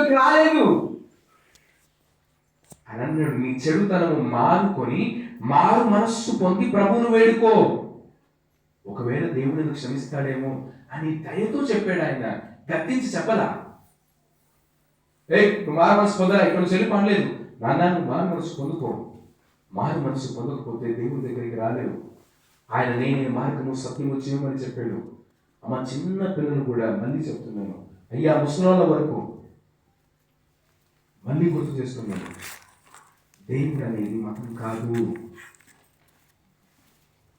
దగ్గరికి రాలేదు అని అన్నాడు. నీ చెడుతనము మానుకొని మారు మనస్సు పొంది ప్రభువును వేడుకో, ఒకవేళ దేవుడు క్షమిస్తాడేమో అని దయతో చెప్పాడు ఆయన, గద్దించి చెప్పలా. నువ్వు మారు మనసు పొందరా, ఇక్కడ చెల్లి పనిలేదు నాన్న, నువ్వు మారు మనసు పొందుకో. మారు మనసు పొందకపోతే దేవుడి దగ్గరికి రాలేవు. ఆయన నేనే మార్గము సత్యము జీవమని చెప్పాడు. అమ్మ, చిన్న పిల్లలు కూడా మళ్ళీ చెప్తున్నాను, అయ్యా ముసలాళ్ళ వరకు మళ్ళీ గుర్తు చేస్తున్నాను, దేవుడు అనేది మతం కాదు.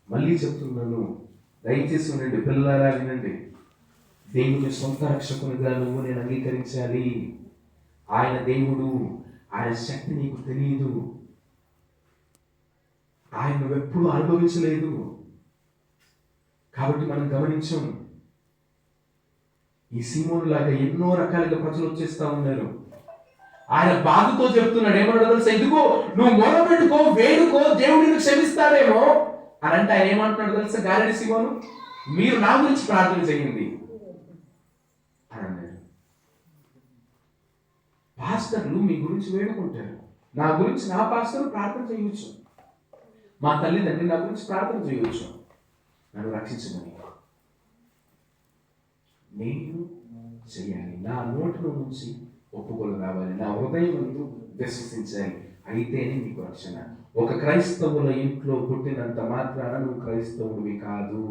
మళ్ళీ చెప్తున్నాను, దయచేసి ఉండండి, పిల్లలారా వినండి. దేవుని సొంత రక్షకునిగా నువ్వు నేను అంగీకరించాలి. ఆయన దేవుడు, ఆయన శక్తి నీకు తెలియదు, ఆయన నువ్వెప్పుడు అనుభవించలేదు. కాబట్టి మనం గమనించాం, ఈ సీమోను లాగా ఎన్నో రకాలుగా ప్రజలు వచ్చేస్తా ఉన్నారు. ఆయన బాధతో చెప్తున్నాడు, ఏమన్నాడు తెలుసా? ఎందుకో నువ్వు మొదలుపెట్టుకో, వేడుకో, దేవుడిని క్షమిస్తాడేమో అని అంటే ఆయన ఏమంటున్నాడు తెలుసా? గారెడి సీమోను, మీరు నా గురించి ప్రార్థన చేయండి అని అన్నాడు. పాస్టర్లు మీ గురించి వేడుకుంటారు, నా గురించి నా పాస్టర్ ప్రార్థన చేయవచ్చు, మా తల్లిదండ్రి నా గురించి ప్రార్థన చేయవచ్చు, నన్ను రక్షించమని. నేను చెయ్యాలి, నా నోటిలో నుంచి ఒప్పుకోలు రావాలి, నా హృదయం ముందు విశ్వసించాలి, అయితేనే నీకు రక్షణ. ఒక క్రైస్తవుల ఇంట్లో పుట్టినంత మాత్రాన నువ్వు క్రైస్తవుడివి కాదు.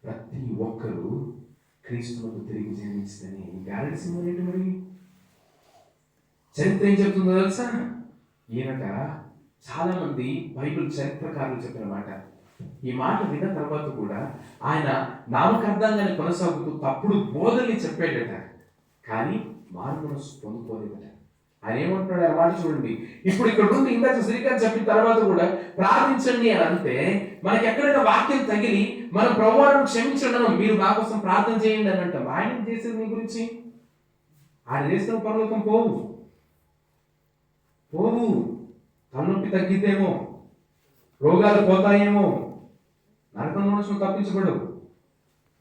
ప్రతి ఒక్కరూ క్రీస్తులకు తిరిగి జన్మిస్తేనే. గారెడి సీమోను ఏంటి మరి? చరిత్ర ఏం చెప్తుందో తెలుసా? ఈయనట చాలా మంది బైబిల్ చరిత్రకారులు చెప్పిన మాట. ఈ మాట విన్న తర్వాత కూడా ఆయన నామకార్థంగానే కొనసాగుతూ తప్పుడు బోధల్ని చెప్పాడట, కానీ మారు మనసు పొందుకోలేదట. ఆయన ఏమంటున్నాడు ఆ మాట చూడండి. ఇప్పుడు ఇక్కడ నుండి ఇందాక శ్రీకాంత్ చెప్పిన తర్వాత కూడా ప్రార్థించండి అని అంటే, మనకి ఎక్కడైనా వాక్యం తగిలి మన ప్రభువును క్షమించడం, మీరు మా కోసం ప్రార్థన చేయండి అని అంటాం. ఆయన చేసేది నీ గురించి, ఆయన చేసిన పరలోకం పోవు. తలనొప్పి తగ్గిద్దేమో, రోగాలు పోతాయేమో, నరకంలో నుంచి తప్పించబడవు.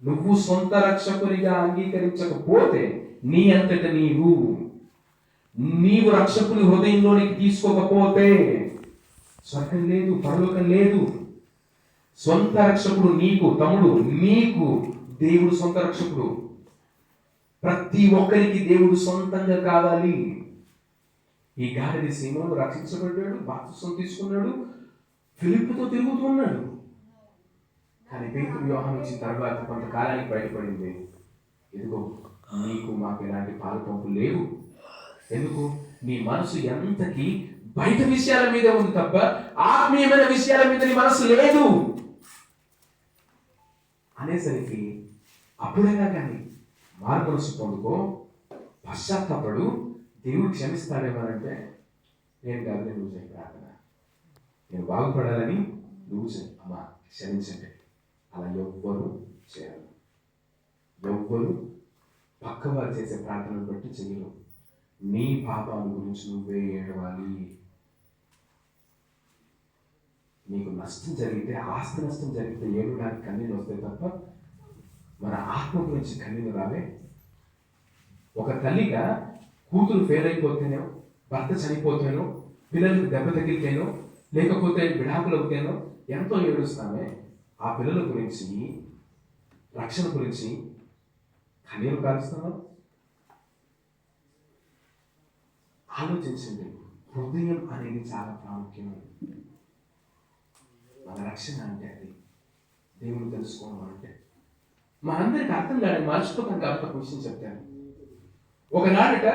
నువ్వు సొంత రక్షకునిగా అంగీకరించకపోతే, నీ అంతట నీవు రక్షకుని హృదయంలోనికి తీసుకోకపోతే స్వర్గం లేదు, పరలోకం లేదు. సొంత రక్షకుడు నీకు, తమ్ముడు నీకు దేవుడు సొంత రక్షకుడు. ప్రతి ఒక్కరికి దేవుడు సొంతంగా కావాలి. ఈ గారెడి సీమోను రక్షించబడ్డాడు, బాప్తిసం తీసుకున్నాడు, ఫిలిప్పుతో తిరుగుతున్నాడు. కానీ పేతురు యోహాను వచ్చిన తర్వాత కొంతకాలానికి బయటపడింది, ఎందుకో నీకు మాకు ఎలాంటి పాలు పంపు లేవు. ఎందుకు? నీ మనసు ఎంతకి బయట విషయాల మీద ఉంది తప్ప ఆత్మీయమైన విషయాల మీద నీ మనసు లేదు అనేసరికి, అప్పుడైనా కానీ మారు మనసు పొందుకో, పశ్చాత్తాపడు, దేవుడు క్షమిస్తాడేమోనంటే, నేను కాదు, నువ్వు చేయి ప్రార్థన, నేను బాగుపడాలని నువ్వు చేయి, అమ్మా క్షమించండి. అలా ఎవ్వరు చేయాలి. ఎవ్వరు పక్కవారు చేసే ప్రార్థనను బట్టి చేయరు. నీ పాపాల గురించి నువ్వే ఏడవాలి. నీకు నష్టం జరిగితే, ఆస్తి నష్టం జరిగితే ఏడవడానికి కన్నీళ్ళు వస్తాయి తప్ప మన ఆత్మ గురించి కన్నీళ్ళు రావే. ఒక తల్లిగా కూతురు ఫెయిల్ అయిపోతేనో, భర్త చనిపోతేనో, పిల్లలకు దెబ్బ తగిలితేనో, లేకపోతే విడాకులు అవుతేనో ఎంతో ఏడుస్తామే. ఆ పిల్లల గురించి, రక్షణ గురించి కన్నీరు కారుస్తామా? ఆలోచించండి. హృదయం అనేది చాలా ప్రాముఖ్యం. మన రక్షణ అంటే అది, దేవుడు తెలుసుకోవడం అంటే. మనందరికి అర్థం కాదు, మర్చిపోతాం కాబట్టి ఒక విషయం చెప్తాను. ఒకనాడట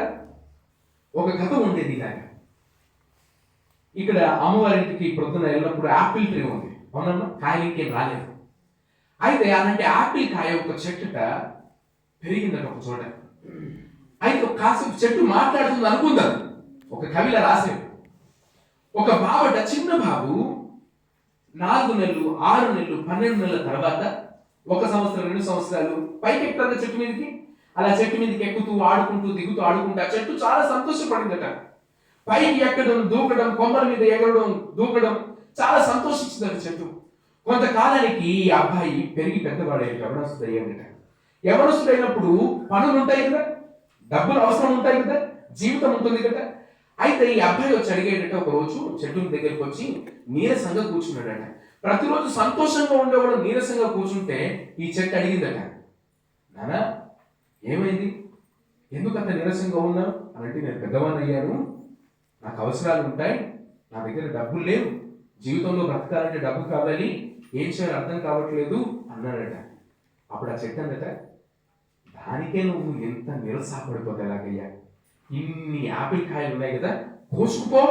ఒక కథ ఉండేది ఇలాగా. ఇక్కడ అమ్మవారింటికి ప్రొద్దున వెళ్ళినప్పుడు యాపిల్ ట్రీ ఉంది, అవునమ్మా, కాయలు ఇంకేం రాలేదు. అయితే అలాంటి యాపిల్ కాయ ఒక చెట్టుట పెరిగిందట ఒక చోట. అయితే కాసేపు చెట్టు మాట్లాడుతుంది అనుకుందాం, ఒక కవిలా రాసేది. ఒక బాబట, చిన్న బాబు 4 నెలలు, 6 నెలలు, 12 నెలల తర్వాత 1 సంవత్సరం, 2 సంవత్సరాలు పైకి ఎక్కుతారు చెట్టు మీదకి. అలా చెట్టు మీదకి ఎక్కుతూ, ఆడుకుంటూ, దిగుతూ, ఆడుకుంటూ ఆ చెట్టు చాలా సంతోషపడిందట. పైకి ఎక్కడం, దూకడం, కొమ్మల మీద ఎగరడం, దూకడం, చాలా సంతోషించిందట చెట్టు. కొంతకాలానికి ఈ అబ్బాయి పెరిగి పెద్దవాడయ్యాడు, ఎవడొస్తుంది అయ్యాడట. యవనస్తుడైనప్పుడు పనులు ఉంటాయి కదా, డబ్బులు అవసరం ఉంటాయి కదా, జీవితం ఉంటుంది కదా. అయితే ఈ అబ్బాయి వచ్చి అడిగేటట్టు ఒక రోజు చెట్టు దగ్గరికి వచ్చి నీరసంగా కూర్చున్నాడట. ప్రతిరోజు సంతోషంగా ఉండేవాడు నీరసంగా కూర్చుంటే ఈ చెట్టు అడిగిందట, నానా ఏమైంది, ఎందుకు అంత నీరసంగా ఉన్నావు అని అంటే, నేను పెద్దవాడిని అయ్యాను, నాకు అవసరాలు ఉంటాయి, నా దగ్గర డబ్బులు లేవు, జీవితంలో బ్రతకాలంటే డబ్బు కావాలి, ఏం చేయాలో అర్థం కావట్లేదు అన్నాడట. అప్పుడు ఆ చెట్టు అందట, దానికే నువ్వు ఎంత నిరుత్సాహపడిపోతే ఎలాగయ్యా, ఇన్ని యాపిల్ కాయలు ఉన్నాయి కదా, కోసుకుపో,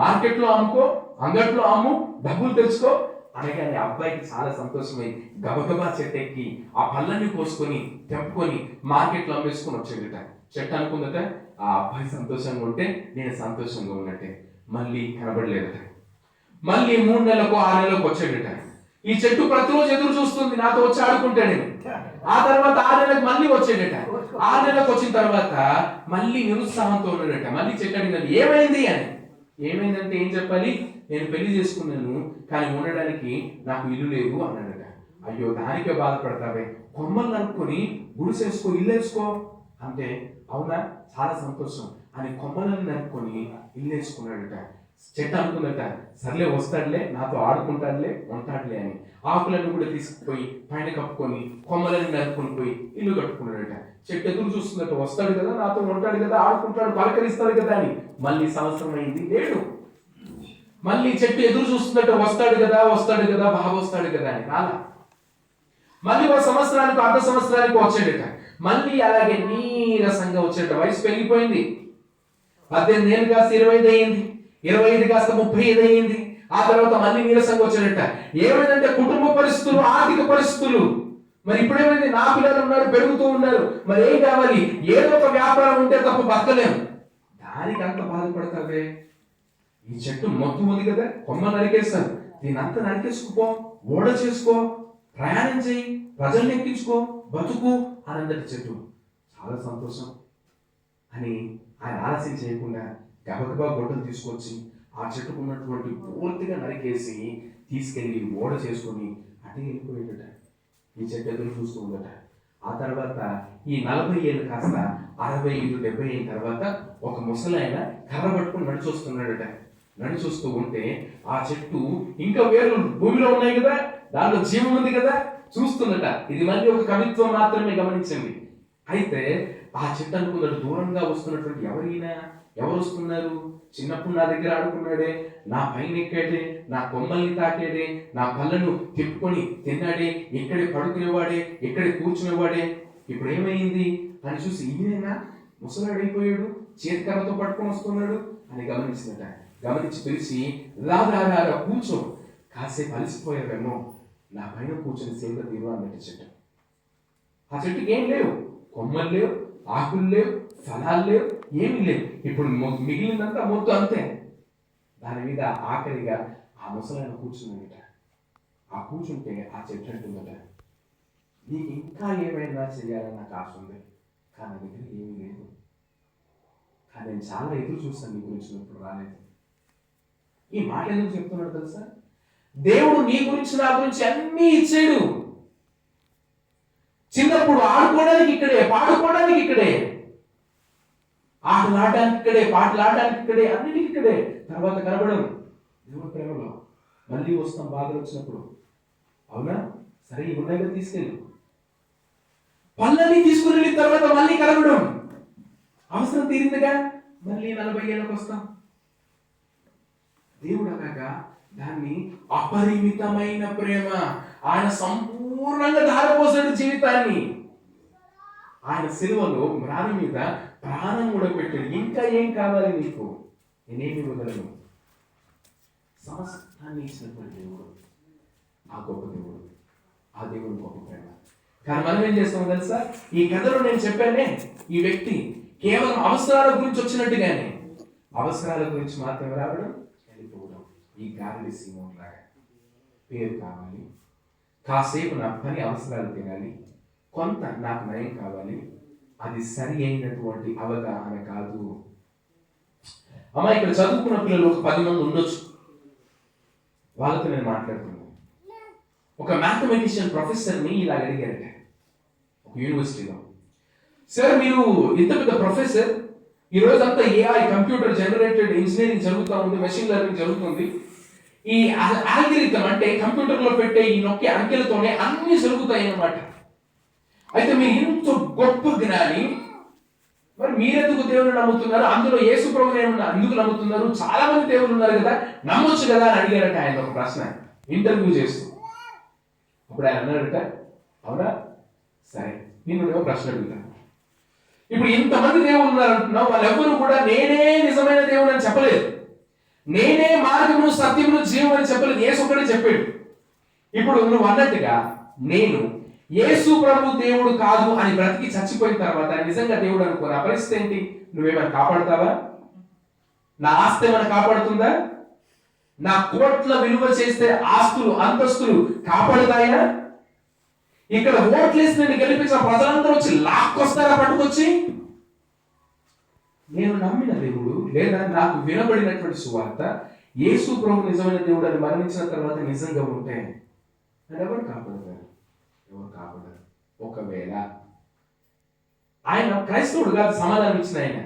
మార్కెట్లో అమ్ముకో, అంగట్లో అమ్ము, డబ్బులు తెచ్చుకో అనగానే అబ్బాయికి చాలా సంతోషమై గబగబా చెట్టు ఎక్కి ఆ పళ్ళని కోసుకొని తెంపుకొని మార్కెట్లో అమ్మేసుకొని వచ్చేదట. చెట్టు అనుకుందట, ఆ అబ్బాయి సంతోషంగా ఉంటే నేను సంతోషంగా ఉన్నట్టే. మళ్ళీ కనబడలేదట. మళ్ళీ 3 నెలలకు 6 నెలలకు వచ్చేదట. ఈ చెట్టు ప్రతిరోజు ఎదురు చూస్తుంది నాతో వచ్చి ఆడుకుంటాడని. ఆ తర్వాత 6 నెలలకు మళ్ళీ వచ్చేదట. 6 నెలలకు వచ్చిన తర్వాత మళ్ళీ నిరుత్సాహంతో ఉన్నాడట. మళ్ళీ చెట్టు అడిగినది, ఏమైంది అని. ఏమైందంటే ఏం చెప్పాలి, నేను పెళ్లి చేసుకున్నాను కానీ ఉండడానికి నాకు ఇల్లు లేదు అన్నాడట. అయ్యో దానికే బాధపడతావే, కొమ్మలు నరుక్కొని గుడిసేసుకో, ఇల్లు వేసుకో అంటే, అవునా చాలా సంతోషం అని కొమ్మలను నరుక్కొని ఇల్లు వేసుకున్నాడట. చెట్టు అనుకుందట, సర్లే వస్తాడులే, నాతో ఆడుకుంటాడులే, ఉంటాడులే అని ఆకులను కూడా తీసుకుపోయి పైన కప్పుకొని కొమ్మలను నరుక్కొని పోయి ఇల్లు కట్టుకున్నాడట. చెట్టు ఎదురు చూస్తుందట, వస్తాడు కదా, నాతో ఉంటాడు కదా, ఆడుకుంటాడు, పలకరిస్తాడు కదా అని. మళ్ళీ సంవత్సరం అయింది, లేడు. మళ్ళీ చెట్టు ఎదురు చూస్తుందట, వస్తాడు కదా, బాగా వస్తాడు కదా అని. రాలా. మళ్ళీ 1 సంవత్సరానికి 1/2 సంవత్సరానికి వచ్చాడట. మళ్ళీ అలాగే నీరసంగా వచ్చాడట. వయసు పెరిగిపోయింది, 18 ఏళ్ళు కాస్త 25 అయ్యింది, 25 కాస్త 35 అయ్యింది. ఆ తర్వాత మళ్ళీ నీరసంగా వచ్చాడట. ఏమైందంటే కుటుంబ పరిస్థితులు, ఆర్థిక పరిస్థితులు. మరి ఇప్పుడేమైంది, నా పిల్లలు ఉన్నారు, పెరుగుతూ ఉన్నారు, మరి ఏం కావాలి, ఏదో ఒక వ్యాపారం ఉంటే తప్ప బతకలేము. దానికి అంత బాధపడతావే, ఈ చెట్టు మొత్తం ఉంది కదా, కొమ్మ నరికేస్తాను, దీని అంతా నరికేసుకో, ఓడ చేసుకో, ప్రయాణం చేయి, ప్రజల్ని ఎక్కించుకో, బతుకు అనందటి చెట్టు. చాలా సంతోషం అని ఆయన ఆలస్యం చేయకుండా గబగబా గొడ్డలు తీసుకొచ్చి ఆ చెట్టుకు ఉన్నటువంటి పూర్తిగా నరికేసి తీసుకెళ్ళి ఓడ చేసుకొని అటే వెళ్ళిపోయేట. ఈ చెట్టు ఎదురు చూస్తూ ఉందట. ఆ తర్వాత ఈ 40 ఏళ్ళు కాస్త 65-70 అయిన తర్వాత ఒక ముసలాయన కర్ర పట్టుకుని నడిచొస్తున్నాడట. నడిచొస్తూ ఉంటే ఆ చెట్టు ఇంకా వేరు భూమిలో ఉన్నాయి కదా, దాంట్లో జీవం ఉంది కదా, చూస్తుందట. ఇది మళ్ళీ ఒక కవిత్వం మాత్రమే, గమనించండి. అయితే ఆ చెట్టు అనుకున్నాడు, దూరంగా వస్తున్నటువంటి ఎవరు వస్తున్నారు, చిన్నప్పుడు నా దగ్గర ఆడుకున్నాడే, నా పైన ఎక్కాడే, నా కొమ్మల్ని తాకాడే, నా పళ్ళను తిప్పుకొని తిన్నాడే, ఇక్కడే పడుకునేవాడే, ఇక్కడే కూర్చునేవాడే, ఇప్పుడు ఏమైంది అని చూసి, ఈయనైనా ముసలాడైపోయాడు, చేతికర్రతో పట్టుకొని వస్తున్నాడు అని గమనించిందట. గమనించి పిలిచి, రారా కూర్చో, కాసేపు అలసిపోయావేమో, నా పైన కూర్చొని సేవ తీరు అన్నట్టు చెట్టు. ఆ చెట్టుకి ఏం లేవు, కొమ్మలు లేవు, ఆకులు లేవు, ఫలాలు లేవు, ఏమీ లేవు. ఇప్పుడు మిగిలినంతా మొత్తం అంతే. దాని మీద ఆఖరిగా ఆ ముసలాయన కూర్చున్నట. ఆ కూర్చుంటే ఆ చెట్టు అంటుందట, నీకు ఇంకా ఏమైనా చేయాలని నాకు ఆశ ఉంది, కానీ నా దగ్గర ఏమీ లేదు, కానీ నేను చాలా ఎదురు చూస్తాను నీ గురించి, ఇప్పుడు రాలేదు. ఈ మాట ఎందుకు చెప్తున్నాడు తెలుసా? దేవుడు నీ గురించి నా గురించి అన్నీ ఇచ్చాడు. చిన్నప్పుడు ఆడుకోవడానికి ఇక్కడే, పాడుకోవడానికి ఇక్కడే, ఆటలు ఆడడానికి ఇక్కడే, పాటలు ఆడడానికి ఇక్కడే, అన్నిటికీ ఇక్కడే. తర్వాత కనబడం దేవుడి ప్రేమలో. మళ్ళీ వస్తాం బాధలు వచ్చినప్పుడు, అవునా, సరే ఈ ఉన్నాయిగా తీసుకెళ్ళి, పళ్ళని తీసుకుని వెళ్ళిన తర్వాత మళ్ళీ కనబడం, అవసరం తీరిందిగా మళ్ళీ 40 ఏళ్ళకి వస్తాం. దేవుడు అలాగా దాన్ని అపరిమితమైన ప్రేమ, ఆయన సంపూర్ణంగా ధారపోసాడు జీవితాన్ని. ఆయన సిలువలో మ్రాణి మీద ప్రాణం కూడా పెట్టాడు. ఇంకా ఏం కావాలి నీకు, నేనేమి ఇవ్వగలను? సమస్తాన్ని ఇచ్చినటువంటి దేవుడు, ఆ గొప్ప దేవుడు, ఆ దేవుడు గొప్ప ప్రేమ. కానీ మనం ఏం చేస్తామో తెలుసా? ఈ కథలో నేను చెప్పానే, ఈ వ్యక్తి కేవలం అవసరాల గురించి వచ్చినట్టుగానే, అవసరాల గురించి మాత్రమే రావడం, వెళ్ళిపోవడం. ఈ గాలి సీమోన్ లాగా పేరు కావాలి, కాసేపు నా పని అవసరాలు తినాలి, కొంత నాకు నయం కావాలి, అది సరి అయినటువంటి అవగాహన కాదు. అమ్మా, ఇక్కడ చదువుకున్న పిల్లలు ఒక 10 మంది ఉండొచ్చు, వాళ్ళతో నేను మాట్లాడుతున్నాను. ఒక మ్యాథమెటిషియన్ ప్రొఫెసర్ని ఇలా అడిగారట, ఒక యూనివర్సిటీలో. సార్ మీరు ఇంత పెద్ద ప్రొఫెసర్, ఈ రోజంతా ఏఐ కంప్యూటర్ జనరేటెడ్ ఇంజనీరింగ్ జరుగుతూ ఉంది, మెషిన్ లెర్నింగ్ జరుగుతుంది. ఈ ఆల్గరిథం అంటే కంప్యూటర్లో పెట్టే ఈ నొక్కే అంకెలతోనే అన్ని జరుగుతాయి అన్నమాట. అయితే మీరు ఇంత గొప్ప జ్ఞాని, మరి మీరెందుకు దేవుని నమ్ముతున్నారు? అందులో యేసు ప్రభువుని ఎందుకు నమ్ముతున్నారు? చాలా మంది దేవుళ్ళు ఉన్నారు కదా, నమ్మొచ్చు కదా అని అడిగారట ఆయన ఒక ప్రశ్న ఇంటర్వ్యూ చేస్తూ. అప్పుడు ఆయన అన్నాడట, అవునా సరే నేను ప్రశ్న అడుగుతాను. ఇప్పుడు ఇంతమంది దేవుళ్ళు ఉన్నారు అంటున్నావు, వాళ్ళెవ్వరూ కూడా నేనే నిజమైన దేవుడు అని చెప్పలేదు, నేనే మార్గము సత్యమును జీవం అని చెప్పలేదు, యేసు ఒకడే చెప్పాడు. ఇప్పుడు నువ్వు అన్నట్టుగా నేను యేసు ప్రభు దేవుడు కాదు అని బ్రతికి చచ్చిపోయిన తర్వాత నిజంగా దేవుడు అనుకో, నా పరిస్థితి ఏంటి? నువ్వేమైనా కాపాడుతావా? నా ఆస్తి ఏమైనా కాపాడుతుందా? నా కోట్ల విలువ చేస్తే ఆస్తులు అంతస్తులు కాపాడుతాయా? ఇక్కడ ఓట్లేసి నేను గెలిపించిన ప్రజలందరూ వచ్చి లాక్కొస్తారా పట్టుకొచ్చి? నేను నమ్మిన దేవుడు లేదా నాకు వినబడినటువంటి సువార్త యేసు ప్రభు నిజమైన దేవుడు అని మరణించిన తర్వాత నిజంగా ఉంటే ఎవరు కాపాడతారు? ఎవరు కాపాడరు. ఒకవేళ ఆయన క్రైస్తవుడు కాదు, సమాధానం ఇచ్చిన ఆయన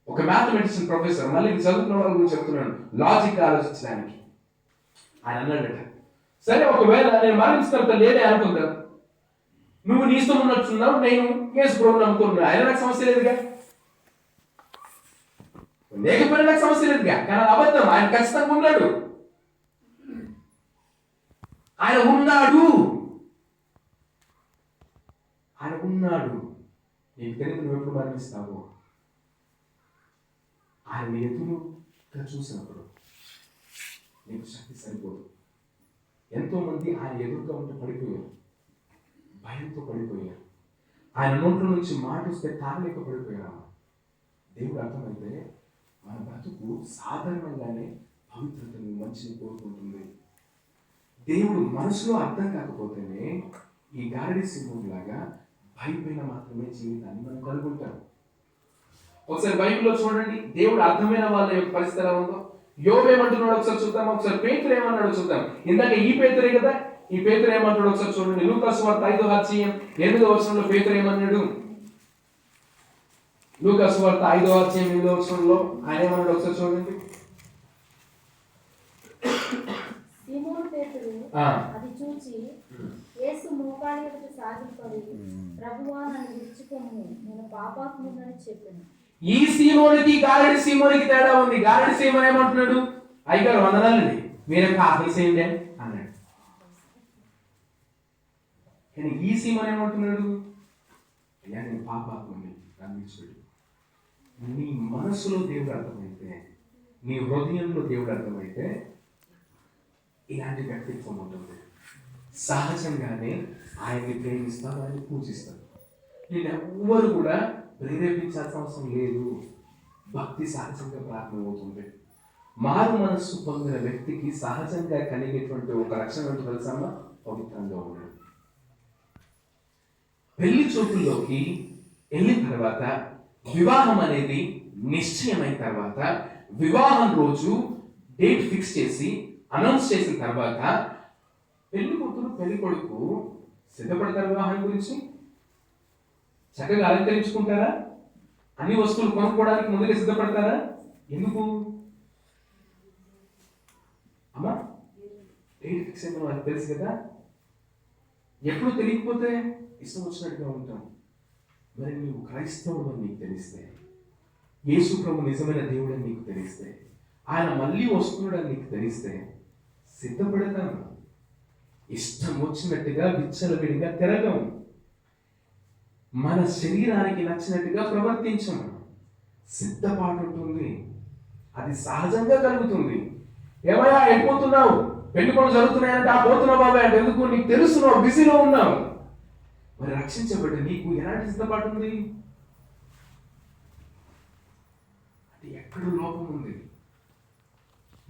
ఒక మ్యాథమెటిషియన్ ప్రొఫెసర్, మళ్ళీ చదువుకున్న వాళ్ళ గురించి చెప్తున్నాను, లాజిక్ ఆలోచించడానికి. ఆయన అన్నాడట, సరే ఒకవేళ నేను మరణించిన తర్వాత లేదే అనుకుందా, నువ్వు నీ ఇష్టం ఉన్నట్టున్నావు, నేను యేసు ప్రభువుని నమ్ముకున్నాను, ఆయన నాకు సమస్య లేదుగా, లేకపోయినా నాకు సమస్య లేదుగా. కానీ అబద్ధం, ఆయన ఖచ్చితంగా ఉన్నాడు, ఆయన ఉన్నాడు, ఆయన ఉన్నాడు. నీకు తెలియదు నువ్వు ఎప్పుడు మరణిస్తావు. ఆయన ఎదురుగా చూసినప్పుడు నీకు శక్తి సరిపోదు. ఎంతో మంది ఆయన ఎదురుగా ఉంటే పడిపోయారు, భయంతో పడిపోయారు, ఆయన నోట్ల నుంచి మాట వస్తే తాగలేక పడిపోయారు. దేవుడు అర్థమైతే మన బ్రతుకు సాధారణంగానే పవిత్రతను మంచిని కోరుకుంటుంది. దేవుడు మనసులో అర్థం కాకపోతేనే ఈ గారడి సింహం లాగా భయపైన మాత్రమే జీవితాన్ని మనం కలుగుంటాం. ఒకసారి బైబిల్లో చూడండి, దేవుడు అర్థమైన వాళ్ళ యొక్క పరిస్థితి ఎలా ఉందో. యోబు ఏమంటున్నాడు ఒకసారి చూద్దాం, ఒకసారి పేతురు ఏమన్నాడో చూద్దాం. ఇందాక ఈ పేతురే కదా, ఈ పేతురు ఏమంటాడు ఒకసారి చూడండి. లూకా సువార్త 5వ అధ్యాయం 8వ వచనంలో పేతురు ఏమన్నాడు? లూకా సువార్త 5వ అధ్యాయం 8వ వచనంలో ఆయన ఏమన్నాడు ఒకసారి చూడండి. సీమోను పేతురు అది చూచి యేసు మోకాళ్ళ ఎదుట సాగిలపడి, ప్రభువా నన్ను విడిచిపోము, నేను పాపాత్ముడని చెప్పాను. ఈ సీమోనికి గారడి సీమోనికి తేడా ఉంది. గారడి సీమోన్ ఏమంటున్నాడు? అయ్యగారు వందనాలండి, మీరే ప్రార్థన చేయండి అన్నాడు. కానీ ఈ సీమోన్ ఏమంటున్నాడు? అయ్యా నేను పాపాత్ముని, నన్ను విడిచిపెట్టు. నీ మనసులో దేవుడు అర్థమైతే, నీ హృదయంలో దేవుడు అర్థమైతే ఇలాంటి వ్యక్తిత్వం ఉంటుంది. సహజంగానే ఆయన్ని ప్రేమిస్తాను, ఆయన్ని పూజిస్తాను. నేను ఎవ్వరు కూడా ప్రేరేపించాల్సిన అవసరం లేదు. భక్తి సహజంగా ప్రారంభమవుతుంది. మారు మనస్సు పొందిన వ్యక్తికి సహజంగా కలిగేటువంటి ఒక లక్షణం ఏంటో తెలుసమ్మా? పవిత్రంగా ఉండడం. పెళ్లి చూపుల్లోకి వెళ్ళిన తర్వాత, వివాహం అనేది నిశ్చయమైన తర్వాత, వివాహం రోజు డేట్ ఫిక్స్ చేసి అనౌన్స్ చేసిన తర్వాత పెళ్లి కూతురు పెళ్లి కొడుకు సిద్ధపడతారు. వివాహం గురించి చక్కగా అలంకరించుకుంటారా? అన్ని వస్తువులు కొనుక్కోవడానికి ముందుగా సిద్ధపడతారా? ఎందుకు అమ్మా? డేట్ ఫిక్స్ అయిన వాళ్ళకి తెలుసు కదా. ఎప్పుడు తెలియకపోతే ఇష్టం వచ్చినట్టుగా ఉంటాం. మరి నీవు క్రైస్తవుడు అని నీకు తెలిస్తే, యేసు ప్రభు నిజమైన దేవుడు అని నీకు తెలిస్తే, ఆయన మళ్ళీ వస్తున్నాడని నీకు తెలిస్తే సిద్ధపడతాను. ఇష్టం వచ్చినట్టుగా విచ్చలవిడిగా తిరగం. మన శరీరానికి నచ్చినట్టుగా ప్రవర్తించం. సిద్ధపాటు ఉంటుంది, అది సహజంగా కలుగుతుంది. ఏమయ్యా వెళ్ళిపోతున్నావు, పెళ్లి పనులు జరుగుతున్నాయంటే ఆ పోతున్నావు బాబాయ్ అంటే ఎందుకు? నీకు తెలుసు నువ్వు బిజీలో ఉన్నావు. మరి రక్షించబడ్డ నీకు ఎలాంటి సిద్ధపాటు ఉంది? అంటే ఎక్కడ లోపం ఉంది?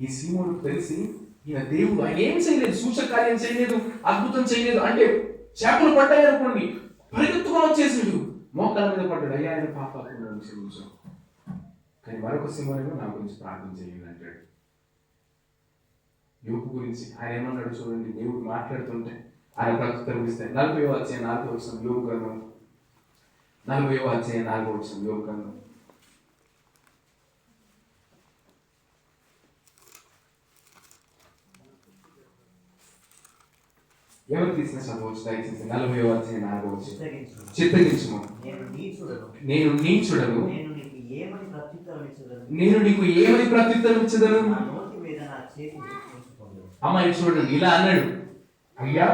ఈ సీమోనుకు తెలిసి ఈయన దేవుడు, ఆయన ఏం చేయలేదు, సూచకార్యం చేయలేదు, అద్భుతం చేయలేదు. అంటే చేపలు పడ్డాయి అనుకోండి, పరిగెత్తుకొని వచ్చేసాడు, మోకాళ్ళ మీద పడ్డాడు, అయ్యా ఆయన పాపాత్ములను క్షమించు. కానీ మరొక సింహనేమో నా గురించి ప్రార్థన చేయండి అంటాడు. యోబు గురించి ఆయన ఏమన్నాడు చూడండి. దేవుడు మాట్లాడుతుంటే ఆయన ప్రత్యుత్తరం ఇస్తే 40వ అధ్యాయం 4వ వచనం యోబు గ్రంథం 40వ అధ్యాయం 4వ వచనం యోబు గ్రంథం. ఎవరు తీసిన చదవచ్చు దయచేసి. 40వ అధ్యాయం 4వ వచనం. చిత్తగించుము, నేను నీచుడను, నేను నీకు ఏమని ప్రత్యుత్తరం ఇచ్చదను. అమ్మాయి చూడండి, ఇలా అన్నాడు, అయ్యా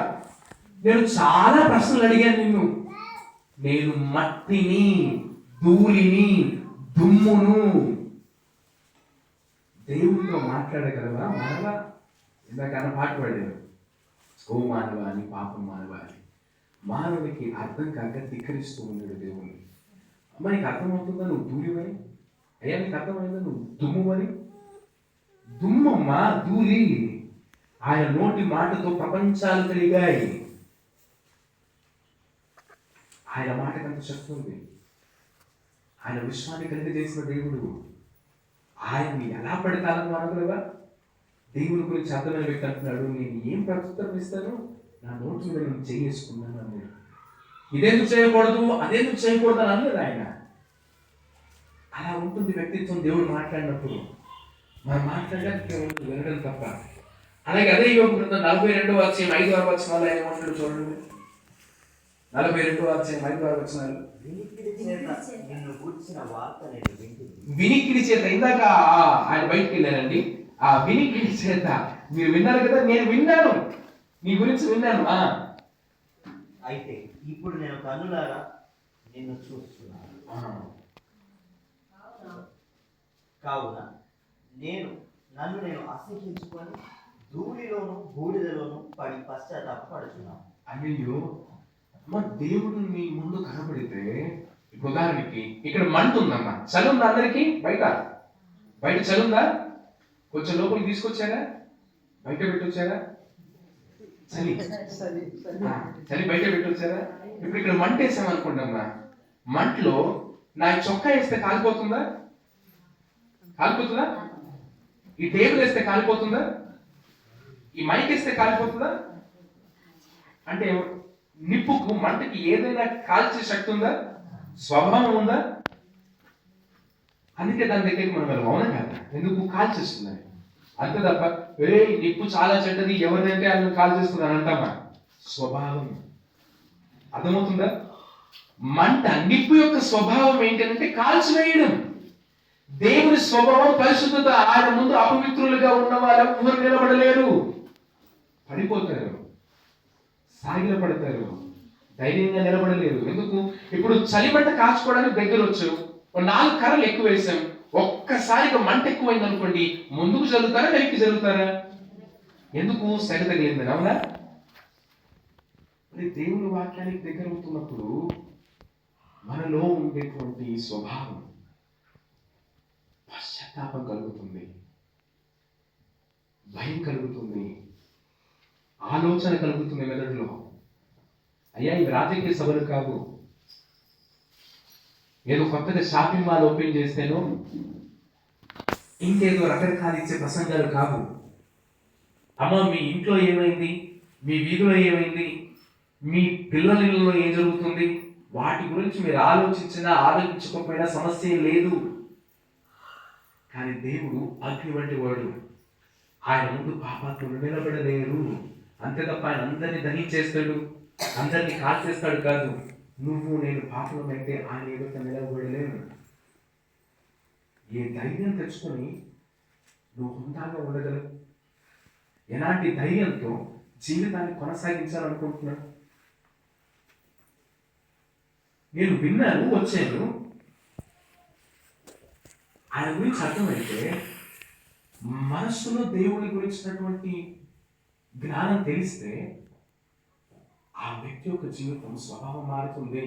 నేను చాలా ప్రశ్నలు అడిగాను నిన్ను, నేను మట్టిని, ధూళిని, దుమ్మును. దేవుడితో మాట్లాడగలవా మానవా? ఇందాక అన్న పాట పాడారు, ఓ మానవా అని పాపం మానవా అని. మానవునికి అర్థం కాక ధిక్కరిస్తూ ఉన్నాడు దేవుణ్ణి. అమ్మ నీకు అర్థమవుతుందా నువ్వు ధూళివని? అయ్యా నీకు అర్థమైందా నువ్వు దుమ్మువని? దుమ్మమ్మా, ధూళి. ఆయన నోటి మాటతో ప్రపంచాలు కలిగాయి. ఆయన మాటకంత శక్తి ఉంది. ఆయన విశ్వాన్ని కలిగజేసిన దేవుడు. ఆయన్ని ఎలా పడతానని అనగలవా? దేవుని గురించి అర్థమైన వ్యక్తి అంటున్నాడు, నేను ఏం ప్రత్యుత్తరం ఇస్తాను, నా నోటి మీద నేను చేసుకున్నాను అన్నాడు. ఇదేందుకు చేయకూడదు, అదేందుకు చేయకూడదు అని అనలేదు ఆయన. అలా ఉంటుంది వ్యక్తిత్వం దేవుడు మాట్లాడినప్పుడు. మనం మాట్లాడడానికి వినడం తప్ప. అలాగే అదే యోబు గ్రంథం 42వ అధ్యాయం 5వ వచనాలు ఆయన మాట్లాడు చూడండి. 42వ అధ్యాయం 5వ వచనాలు. వినికిడి చేత, ఇందాక ఆయన బయటికి వెళ్ళారండి, ఆ వినికిడి చేత మీరు విన్నారు కదా, నేను విన్నాను, నీ గురించి విన్నాను. అయితే ఇప్పుడు నేను కన్నులారా నిన్ను చూస్తున్నాను, కావున నన్ను అసహించుకొని ధూళిలోను బూడిదలోను పడి పశ్చాత్తాపడుచున్నాను. అయ్యో అమ్మ, దేవుడు మీ ముందు కనబడితే, ఉదాహరణకి ఇక్కడ మంట ఉందమ్మా, చలి ఉందా అందరికి? బయట చలి ఉందా? కొంచెం లోపలికి తీసుకొచ్చారా? బయట పెట్టొచ్చారా? చలి బయట పెట్టొచ్చారా? ఇప్పుడు ఇక్కడ మంట వేసామనుకోండమ్మా, మంటలో నా చొక్కా వేస్తే కాలిపోతుందా? ఈ టేబుల్ వేస్తే కాలిపోతుందా? ఈ మైక్ వేస్తే కాలిపోతుందా? అంటే నిప్పుకు, మంటకి ఏదైనా కాల్చే శక్తి ఉందా? స్వభావం ఉందా? అందుకే దాని దగ్గరికి మనం వెళ్ళి మౌనం కాదు, ఎందుకు కాల్చేస్తుందని. అంతే తప్ప నిప్పు చాలా చెడ్డది, ఎవరినంటే ఆయన కాల్చేస్తుంది అని అంటామా? స్వభావం. అర్థమవుతుందా? మంట, నిప్పు యొక్క స్వభావం ఏంటంటే కాల్చివేయడం. దేవుని స్వభావం పరిశుద్ధత. ఆయన ముందు అపవిత్రులుగా ఉన్న వాళ్ళు ఎవరు నిలబడలేరు, పడిపోతారు, సాగిల పడతారు, ధైర్యంగా నిలబడలేరు. ఎందుకు? ఇప్పుడు చలిమంట కాల్చుకోవడానికి దగ్గర వచ్చావు, 4 కర్రలు ఎక్కువ వేసాం, ఒక్కసారిగా మంట ఎక్కువైంది అనుకోండి, ముందుకు జరుగుతారా వెనక్కి జరుగుతారా? ఎందుకు? సెగ తగిలిందని. అవునా? మరి దేవుని వాక్యానికి దగ్గర అవుతున్నప్పుడు మనలో ఉండేటువంటి స్వభావం పశ్చాత్తాపం కలుగుతుంది, భయం కలుగుతుంది, ఆలోచన కలుగుతుంది మెదడులో. అయ్యా ఇవి రాజకీయ సభలు కావు, ఏదో కొత్తగా షాపింగ్ మాల్ ఓపెన్ చేస్తేనో ఇంకేదో రకరకాలు ఇచ్చే ప్రసంగాలు కావు. అమ్మ మీ ఇంట్లో ఏమైంది, మీ వీధిలో ఏమైంది, మీ పిల్లల ఇళ్ళలో ఏం జరుగుతుంది, వాటి గురించి మీరు ఆలోచించకపోయినా సమస్య లేదు. కానీ దేవుడు అగ్ని వంటి వాడు. ఆయన ముందు పాపాత్ములు నిలబడలేరు. అంతే తప్ప ఆయన అందరినీ దహించేస్తాడు, అందరినీ కాల్చేస్తాడు కాదు. నువ్వు నేను పాపమైతే ఆయన ఎదుట నిలబడలేను. ఏ ధైర్యం తెచ్చుకొని నువ్వు హుందాగా ఉండగలవు? ఎలాంటి ధైర్యంతో జీవితాన్ని కొనసాగించాలనుకుంటున్నావు? నేను విన్నాను, వచ్చాను, ఆయన గురించి అర్థమైతే, మనస్సులో దేవుని గురించినటువంటి జ్ఞానం తెలిస్తే ఆ వ్యక్తి యొక్క జీవితం స్వభావం మారుతుంది.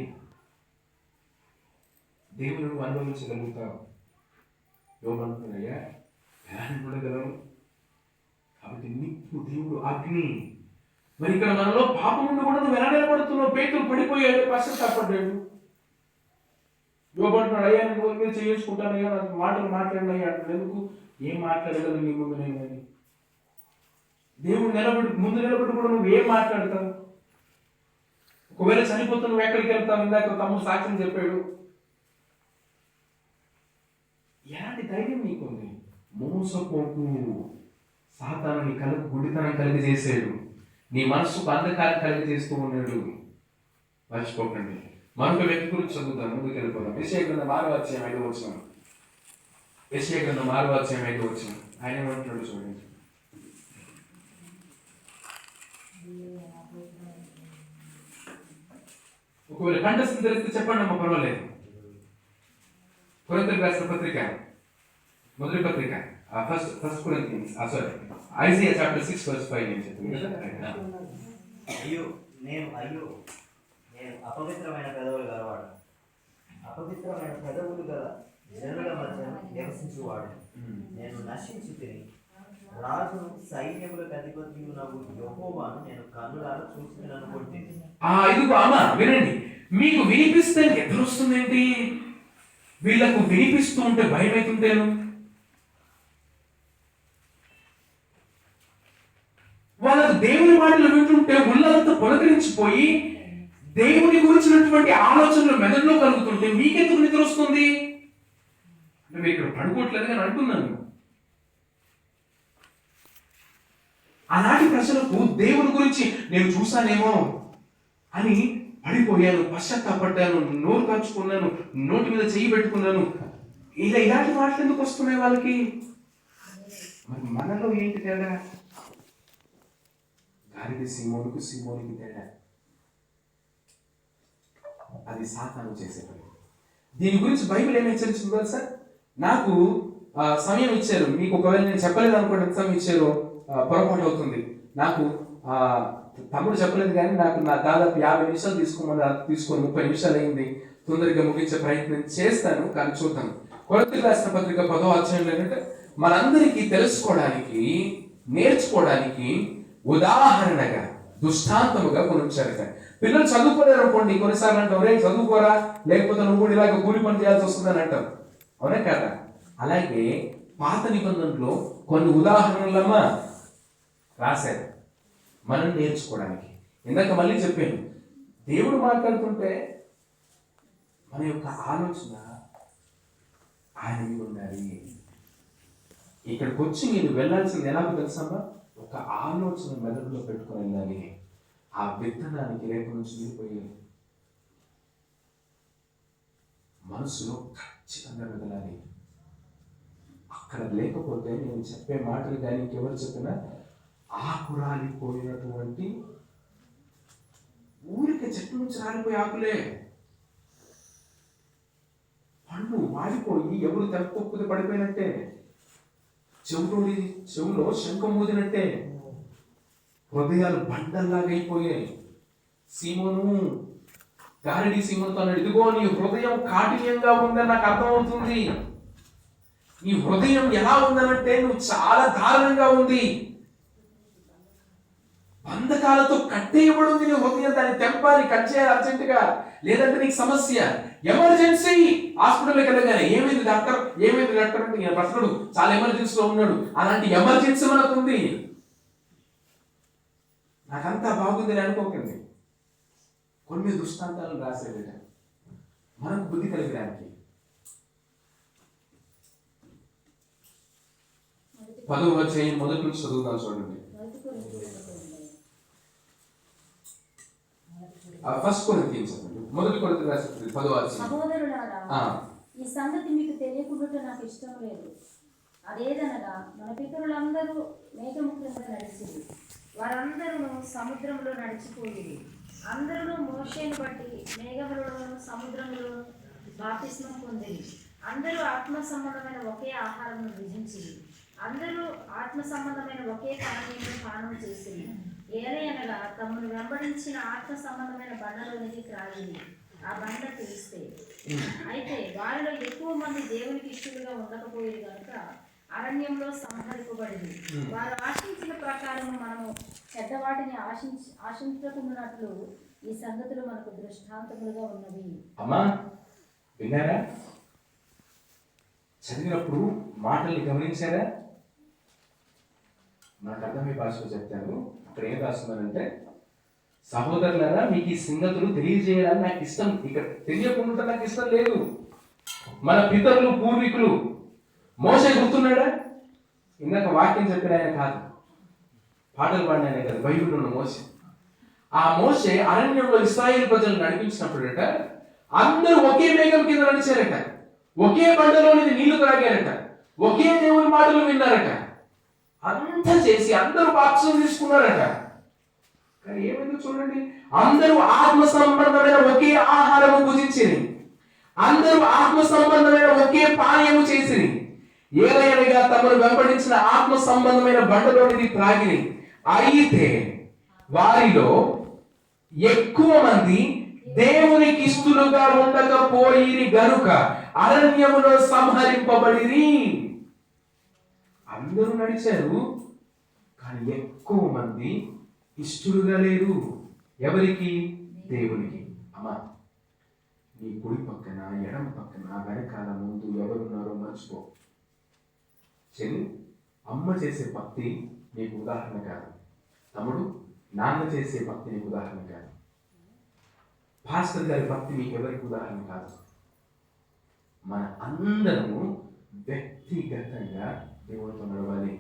దేవుని నువ్వు అనుభవించగలుగుతావు. యోగంటున్నాయా ఎలా ఉండగలవు? కాబట్టి నిప్పు, దేవుడు అగ్ని. మరి ఇక్కడ మనలో పాపం ఉండి కూడా నువ్వు ఎలా నిలబడుతున్నావు? పేతురు పడిపోయాడు, పశ్చాత్తాపడ్డాడు. యోగంటున్నాడు, అయ్యా నేను మీరు చేసుకుంటానయ్యా, నాకు మాటలు మాట్లాడినయ్యా అంటాడు. ఎందుకు? ఏం మాట్లాడగలను నీ ముందు నేను అని. దేవుడు ముందు నిలబడి కూడా నువ్వు ఏం మాట్లాడతావు? ఒకవేళ చనిపోతే నువ్వు ఎక్కడికి వెళ్తావు? ఇందాక తమ్ముడు సాక్ష్యం చెప్పాడు. ఎలాంటి ధైర్యం నీకుంది? మోసపోకు. సాతాను నీ కళ్ళకు గుడ్డితనం కలిగజేసాడు, నీ మనస్సుకు అంధకారం కలిగజేస్తూ ఉన్నాడు. మర్చిపోకండి. మరొక వ్యక్తి గురించి చదువుతాం, ముందుకు వెళ్ళిపోదాం. యెషయా గ్రంథం 6వ అధ్యాయం 5వ వచనం. యెషయా గ్రంథం 6వ అధ్యాయం 5వ వచనం. ఆయన ఏమంటున్నాడు చూడండి. ఒకవేళ కంఠస్థం తెలిస్తే చెప్పండి అమ్మ, పర్వాలేదు. కొరింథీయులకు రాసిన పత్రిక, మొదటి పత్రిక, first Corinthians, sorry, Isaiah chapter 6 verse 5 నేను చెప్తాను కదా. అయ్యో నేను అపవిత్రమైన పెదవులు గలవాడు, అపవిత్రమైన పెదవులు గల జనుల మధ్య నివసించువాడు. నేను నశించి తిని రాజును సైన్యములకు అధిపతి యెహోవాను నేను కన్నులారా చూసి అనుకుంటుంది. ఇదిగో అమ్మ వినండి, మీకు వినిపిస్తే ఎదురొస్తుందేంటి? వీళ్ళకు వినిపిస్తూ ఉంటే భయం అవుతుంటేను. వాళ్ళకు దేవుని మాటలు వింటుంటే ఉల్లంతా పులకరించిపోయి దేవుని గురించినటువంటి ఆలోచనలు మెదడులో కలుగుతుంటే మీకెందుకు నిద్ర వస్తుంది? మీరు ఇక్కడ పడుకోవట్లేదు అని అంటున్నాను. ఆనాటి ప్రజలకు దేవుని గురించి నేను చూసానేమో అని పడిపోయాను, పశ్చాత్తాపడ్డాను, నోరు ఖర్చుకున్నాను, నోటి మీద చెయ్యి పెట్టుకున్నాను. ఇలాంటి మాటలు ఎందుకు వస్తున్నాయి వాళ్ళకి? మరి మనలో ఏంటి తేడా? గాలికి సీమోనికి తేడా. అది సాతాను చేసే పని. దీని గురించి బైబిల్ ఏమి హెచ్చరిస్తుందో సార్, నాకు సమయం ఇచ్చారు. మీకు ఒకవేళ నేను చెప్పలేదు అనుకోండి, ఎంత సమయం ఇచ్చారో పొరపాటు అవుతుంది. నాకు తమ్ముడు చెప్పలేదు కానీ నాకు నా దాదాపు 50 నిమిషాలు తీసుకొని 30 నిమిషాలు అయింది. తొందరగా ముగించే ప్రయత్నం చేస్తాను, కానీ చూద్దాం. కొరింథీయులకు రాసిన పత్రిక 10వ అధ్యాయంలో ఏంటంటే మనందరికీ తెలుసుకోవడానికి, నేర్చుకోవడానికి ఉదాహరణగా, దృష్టాంతముగా కొనుంచారట. పిల్లలు చదువుకోలేరు అనుకోండి, కొన్నిసార్లు అంటాం, రే చదువుకోరా, లేకపోతే నువ్వు కూడా ఇలాగ కూలి పని చేయాల్సి వస్తుందని అంటాం. అవునా కదా? అలాగే పాత నిబంధనలో కొన్ని ఉదాహరణలమ్మా రాశారు మనం నేర్చుకోవడానికి. ఇందాక మళ్ళీ చెప్పాను, దేవుడు మాట్లాడుతుంటే మన యొక్క ఆలోచన ఆయన మీద ఉండాలి. ఇక్కడికి వచ్చి మీరు వెళ్ళాల్సింది ఎలాగో తెలుసమ్మా, ఒక ఆలోచన మెదడులో పెట్టుకొని వెళ్ళాలి. ఆ విత్తనానికి రేపు నుంచి వెళ్ళిపోయి మనసులో ఖచ్చితంగా మెదలాలి. అక్కడ లేకపోతే నేను చెప్పే మాటలు కానీ ఇంకెవరు చెప్పినా ఆకురాలిపోయినటువంటి ఊరికే చెట్టు నుంచి రాలిపోయి ఆకులే, పండు వాడిపోయి ఎవరు తెప్పొక్కుది పడిపోయినట్టే, చెవులో శంఖం ఊదినట్టే, హృదయాలు బండల్లాగా అయిపోయాయి. సీమోను గారడీ సీమోనుతో అన్నాడు, ఇదిగో నీ హృదయం కాఠిన్యంగా ఉందని నాకు అర్థమవుతుంది. నీ హృదయం ఎలా ఉందనంటే నువ్వు చాలా దారుణంగా ఉంది, బంధకాలతో కట్టేయబడి ఉంది నీ హృదయం. దాన్ని తెంపాలి, కట్ చేయాలి అర్జెంటుగా, లేదంటే నీకు సమస్య. ఎమర్జెన్సీ. హాస్పిటల్కి వెళ్ళగానే ఏమైంది డాక్టర్ అంటే ఈయన భర్తడు చాలా ఎమర్జెన్సీలో ఉన్నాడు. అలాంటి ఎమర్జెన్సీ మనకు ఉంది. నాకంతా బాగుందని అనుకోకండి. కొన్ని దృష్టాంతాలను రాసేట మనకు బుద్ధి కలిగడానికి. 10వ అధ్యాయం మొదటి నుంచి చదువుతాను చూడండి. ఫస్ట్ కొరింథీయులకు చదవండి. మొదటి కొరింథీయులకు రాసిన 10వ అధ్యాయం. సహోదరులారా, ఈ సంగతి మీకు తెలియకుండా నాకు ఇష్టం లేదు. అదేదనగా మన పితరులందరూ మేఘముఖంగా నడిచింది, వారందరూ సముద్రంలో నడిచిపోయింది. అందరూ మోషేను బట్టి మేఘములలోను సముద్రములోను బాప్తిస్మం పొందిరి. అందరూ ఆత్మ సంబంధమైన ఒకే ఆహారం భుజించింది. అందరూ ఆత్మ సంబంధమైన ఒకే పానీయంలో పానం చేసింది. ఏలయనగా తమను వెంబడించిన ఆత్మ సంబంధమైన బండలోనికి త్రాగింది. ఆ బండ తెలిస్తే అయితే వారిలో ఎక్కువ మంది దేవునికి ఇష్టలుగా ఉండకపోయేది కనుక అరణ్యంలో సంహరింపబడింది. వారు ఆశించిన ప్రకారం మనము చెడ్డవాటిని ఆశించకున్నట్లు ఈ సంగతులు మనకు దృష్టాంతములుగా ఉన్నవి. అమ్మా విన్నారా? చదివినప్పుడు మాటల్ని గమనించారా? నాకు అర్థమయ్యే భాషలో చెప్తాను. అక్కడ ఏం రాస్తున్నానంటే, సహోదరులారా, మీకు ఈ సంగతులు తెలియజేయడానికి నాకు ఇష్టం, ఇక్కడ తెలియకుండా నాకు ఇష్టం లేదు. మన పితరులు పూర్వీకులు మోషే గుర్తున్నాడా? ఇందాక వాక్యం చెప్పిన ఆయన కాదు, పాటలు పాడిన ఆయన కాదు, బైబిల్లో ఉన్న మోషే. ఆ మోషే అరణ్యంలో ఇశ్రాయేలు ప్రజలు నడిపించినప్పుడట అందరూ ఒకే మేఘం కింద నడిచారట, ఒకే బండలోని నీళ్లు త్రాగారట, ఒకే దేవుని మాటలు విన్నారట, అంతా చేసి అందరూ బాప్తిసం తీసుకున్నారట. కానీ ఏమైందో చూడండి, అందరూ ఆత్మ సంబంధమైన ఒకే ఆహారము భుజించిరి, అందరూ ఆత్మ సంబంధమైన ఒకే పానీయము చేసిరి, ఏలయనగా తమను వెంబడించిన ఆత్మ సంబంధమైన బండలోనిది త్రాగిరి. అయితే వారిలో ఎక్కువ మంది దేవునికి ఇష్టలుగా ఉండకపోయిరి గనుక అరణ్యములో సంహరింపబడిరి. అందరూ నడిచారు, కానీ ఎక్కువ మంది ఇష్టలుగా లేరు. ఎవరికి? దేవునికి. అమ్మా, నీ కుడి పక్కన, ఎడమ పక్కన, వెనకాల, ముందు ఎవరున్నారో మర్చిపో. చెల్లి, అమ్మ చేసే భక్తి నీకు ఉదాహరణ కాదు. తమ్ముడు, నాన్న చేసే భక్తి నీకు ఉదాహరణ కాదు. పాస్టర్ గారి భక్తి మీకు ఎవరికి ఉదాహరణ కాదు. మన అందరము వ్యక్తిగతంగా దేవుడితో నడవాలి.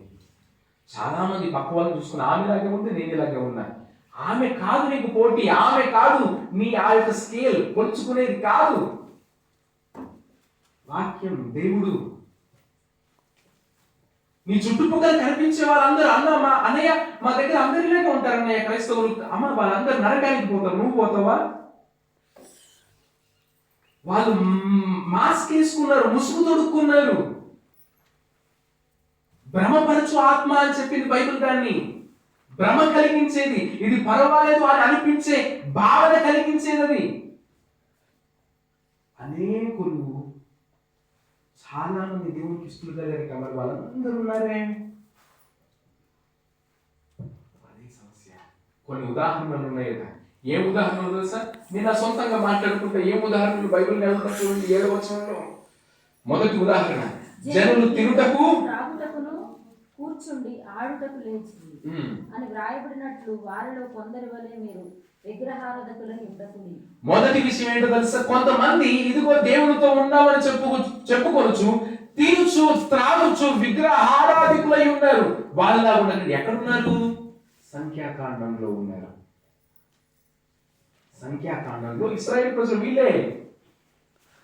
చాలా మంది పక్క వాళ్ళని చూసుకుని ఆమెలాగే ఉంది, నేను ఇలాగే ఉన్నా. ఆమె కాదు నీకు పోటీ, ఆమె కాదు నీ ఆ యొక్క స్కేల్ కొలుచుకునేది కాదు. వాక్యం, దేవుడు. నీ చుట్టుపక్కల కనిపించే వాళ్ళందరూ అన్న మా అన్నయ్య మా దగ్గర అందరిలాగే ఉంటారు అన్నయ్య క్రైస్తవులు. అమ్మ, వాళ్ళందరూ నరకానికి పోతారు, నువ్వు పోతావా? వాళ్ళు మాస్క్ వేసుకున్నారు, ముసుగు తొడుక్కున్నారు. భ్రమపరచు ఆత్మ అని చెప్పింది బైబిల్. దాన్ని భ్రమ కలిగించేది, ఇది పర్వాలేదు అని అనిపించే భావన కలిగించేది. అనేకులు చాలా మంది దేవునికి ఇష్టలుగా లేరు కాబట్టి వాళ్ళందరూ ఉన్నారే. అదే సమస్య. కొన్ని ఉదాహరణలు ఉన్నాయి కదా. ఏ ఉదాహరణలు తెలుసా? నేను నా సొంతంగా మాట్లాడుకుంటే ఏం ఉదాహరణలు బైబిల్ చూడండి. 7వ వచనంలో మొదటి ఉదాహరణ, జనులు తినుటకు కూర్చుండి ఆడుటకు లేచి అని వ్రాయబడినట్లు వారిలో కొందరి వలె మీరు విగ్రహారాధకులను ఉండకుని. మొదటి విషయం ఏంటో తెలుసా? కొంతమంది ఇదిగో దేవునితో ఉన్నామని చెప్పుకొనొచ్చు, తినుచు త్రాగుచు విగ్రహారాధికులై ఉన్నారు. వాళ్ళలా ఉన్నది ఎక్కడున్నారు? సంఖ్యాకాండంలో ఉన్నారు. సంఖ్యాకాండంలో ఇశ్రాయేలు ప్రజలు వీళ్ళే.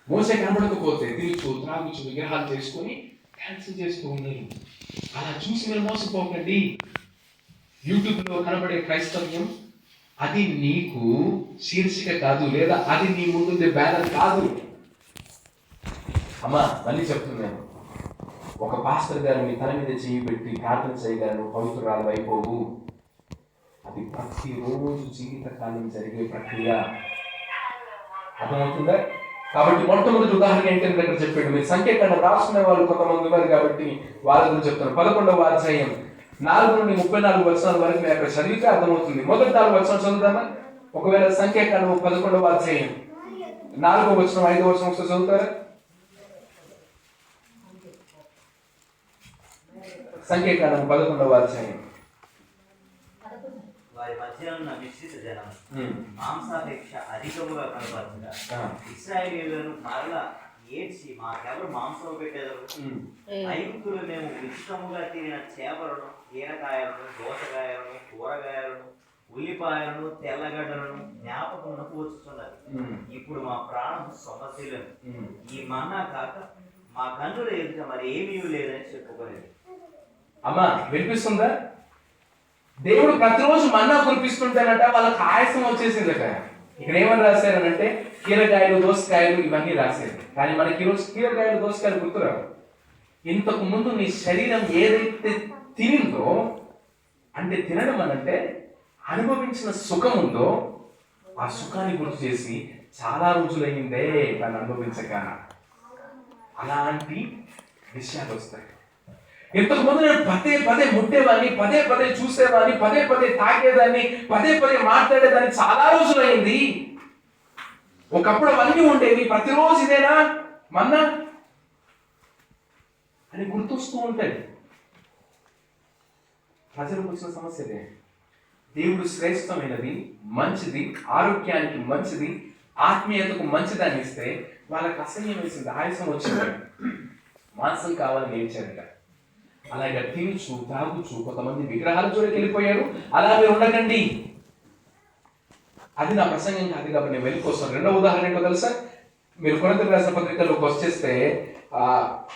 మోసే కనబడకపోతే తినుచు త్రాగుచు విగ్రహాలు చేసుకొని క్యాన్సిల్ చేస్తూ ఉన్నారు. అలా చూసి మీరు మోసపోకండి. యూట్యూబ్లో కనబడే క్రైస్తవ్యం అది నీకు శీర్షిక కాదు, లేదా అది నీ ముందుండే బ్యానర్ కాదు. అమ్మా, మళ్ళీ చెప్తున్నాను, ఒక పాస్టర్ గారు మీ తల మీద చేయి పెట్టి ప్రార్థన చేయగలను పవిత్రురాలు అయిపోవు. అది ప్రతిరోజు జీవితకాలం జరిగే ప్రక్రియ. అర్థమవుతుందా? కాబట్టి మొట్టమొదటి ఉదాహరణ ఏంటంటే దగ్గర చెప్పాడు. మీరు సంఖ్యాకాండం రాసుకునే వాళ్ళు కొంతమంది ఉన్నారు కాబట్టి వాళ్ళ గురించి చెప్తాను. 11వ అధ్యాయం 4 నుండి 34 వచనాల వరకు మీరు అక్కడ చదివితే అర్థమవుతుంది. మొదటి 4 వచనాలు చదువుతామా? ఒకవేళ సంఖ్యాకాండం 11వ అధ్యాయం 4వ వచనం 5వ వచనం ఒకసారి చదువుతారా? సంఖ్యాకాండం 11వ అధ్యాయం. వారి మధ్య ఉన్న మిశ్రిత జనం మాంసాపేక్ష అధికముగా కనపరచగా ఇశ్రాయేలీయులను మరలా ఏడ్చి మాకెవరు మాంసం పెట్టేదారు? ఐగుప్తులు మేము ఇష్టముగా తిరిగిన చేపలను, కీరకాయలను, దోసకాయలను, కూరగాయలను, ఉల్లిపాయలను, తెల్లగడ్డలను జ్ఞాపకమునకు వచ్చుతున్నది. ఇప్పుడు మా ప్రాణం సమస్యలను ఈ మన్నా కాక మా కన్నుల ఎదుట మరి ఏమీ లేదని చెప్పుకోలేదు. అమ్మా, వినిపిస్తుందా? దేవుడు ప్రతిరోజు మన్నా కురిపిస్తుంటానట, వాళ్ళకి ఆయాసం వచ్చేసిందట. ఇక్కడ ఏమని రాశారనంటే కీరకాయలు, దోసకాయలు ఇవన్నీ రాశారు. కానీ మనకి ఈరోజు కీరకాయలు, దోసకాయలు గుర్తురావు. ఇంతకు ముందు నీ శరీరం ఏదైతే తినిందో, అంటే తినడం అనంటే అనుభవించిన సుఖం ఉందో ఆ సుఖాన్ని గుర్తు చేసి చాలా రోజులైందే దాన్ని అనుభవించక, అలాంటి విషయాలు వస్తాయి. ఇంతకు ముందు నేను పదే పదే ముట్టేవాడిని, పదే పదే చూసేవాడిని, పదే పదే తాగేదాన్ని, పదే పదే మాట్లాడేదాన్ని, చాలా రోజులైంది. ఒకప్పుడు అవన్నీ ఉండేవి, ప్రతిరోజు ఇదేనా మన్నా అని గుర్తొస్తూ ఉంటాయి. ప్రజలకు వచ్చిన సమస్య ఇదే. దేవుడు శ్రేష్టమైనది, మంచిది, ఆరోగ్యానికి మంచిది, ఆత్మీయతకు మంచిదాన్ని ఇస్తే వాళ్ళకి అసహ్యం వేసింది, ఆయాసం వచ్చింది, మాంసం కావాలని ఏడ్చారట. అలాగే తినుచు తాగుచు కొంతమంది విగ్రహాల జోలికి వెళ్ళిపోయారు. అలా మీరు ఉండకండి. అది నా ప్రసంగం కాదు కాబట్టి నేను వెళ్ళిపోతాను. రెండవ ఉదాహరణ ఏంటో తెలుసా? మీరు కొరింథీయులకు రాసిన పత్రికలోకి వచ్చేస్తే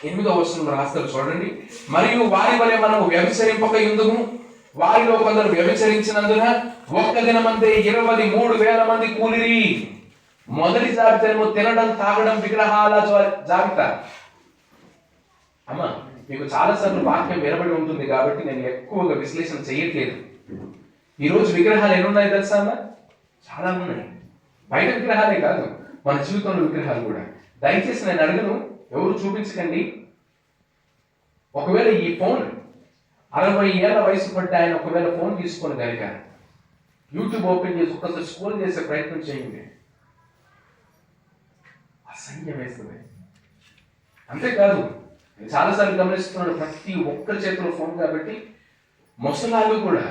8వ వచనం రాస్తారు చూడండి. మరియు వారి వలె మనము వ్యభిచరింపక యుందుము, వారిలో కొందరు వ్యభిచరించినందున ఒక్క దినమందే 23,000 మంది కూలిరి. మొదటి జాబితాను తినడం, తాగడం, విగ్రహాల జాబితా. అమ్మా, మీకు చాలాసార్లు వాక్యం వినబడి ఉంటుంది కాబట్టి నేను ఎక్కువగా విశ్లేషణ చేయట్లేదు. ఈరోజు విగ్రహాలు ఎన్ని ఉన్నాయి తెలుసా అమ్మా? చాలా ఉన్నాయి. బయట విగ్రహాలే కాదు, మన జీవితంలో విగ్రహాలు కూడా. దయచేసి నేను అడగను, ఎవరు చూపించకండి. ఒకవేళ ఈ ఫోన్ 60 ఏళ్ల వయసు పడ్డ ఆయన ఒకవేళ ఫోన్ తీసుకొని కనుక యూట్యూబ్ ఓపెన్ చేసి ఒక్కసారి స్క్రోల్ చేసే ప్రయత్నం చేయండి, అసహ్యం వేస్తుంది. అంతేకాదు, నేను చాలాసార్లు గమనిస్తున్నాను, ప్రతి ఒక్కరి చేతిలో ఫోన్ కాబట్టి ముసలాళ్ళు కూడా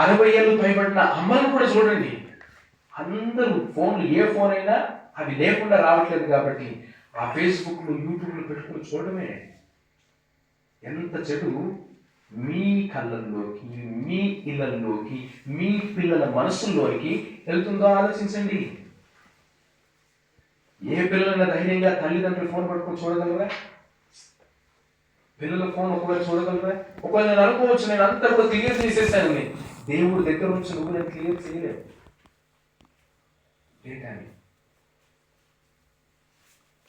60 ఏళ్ళు పైబడిన అమ్మలు కూడా చూడండి, అందరూ ఫోన్లు, ఏ ఫోన్ అయినా అవి లేకుండా రావట్లేదు కాబట్టి ఆ ఫేస్బుక్లు, యూట్యూబ్లు పెట్టుకుని చూడడమే. ఎంత చెడు మీ కళ్ళల్లోకి, మీ ఇళ్ళల్లోకి, మీ పిల్లల మనసుల్లోకి వెళ్తుందో ఆలోచించండి. ఏ పిల్లలైనా ధైర్యంగా తల్లిదండ్రులు ఫోన్ పట్టుకుని చూడగలరా? పిల్లల ఫోన్ ఒకవేళ చూడగలరా? ఒకవేళ నేను అనుకోవచ్చు, నేను అంతా కూడా క్లియర్ చేసేసాను, దేవుడి దగ్గర నుంచి నువ్వు నేను క్లియర్ చేయలేవు. కానీ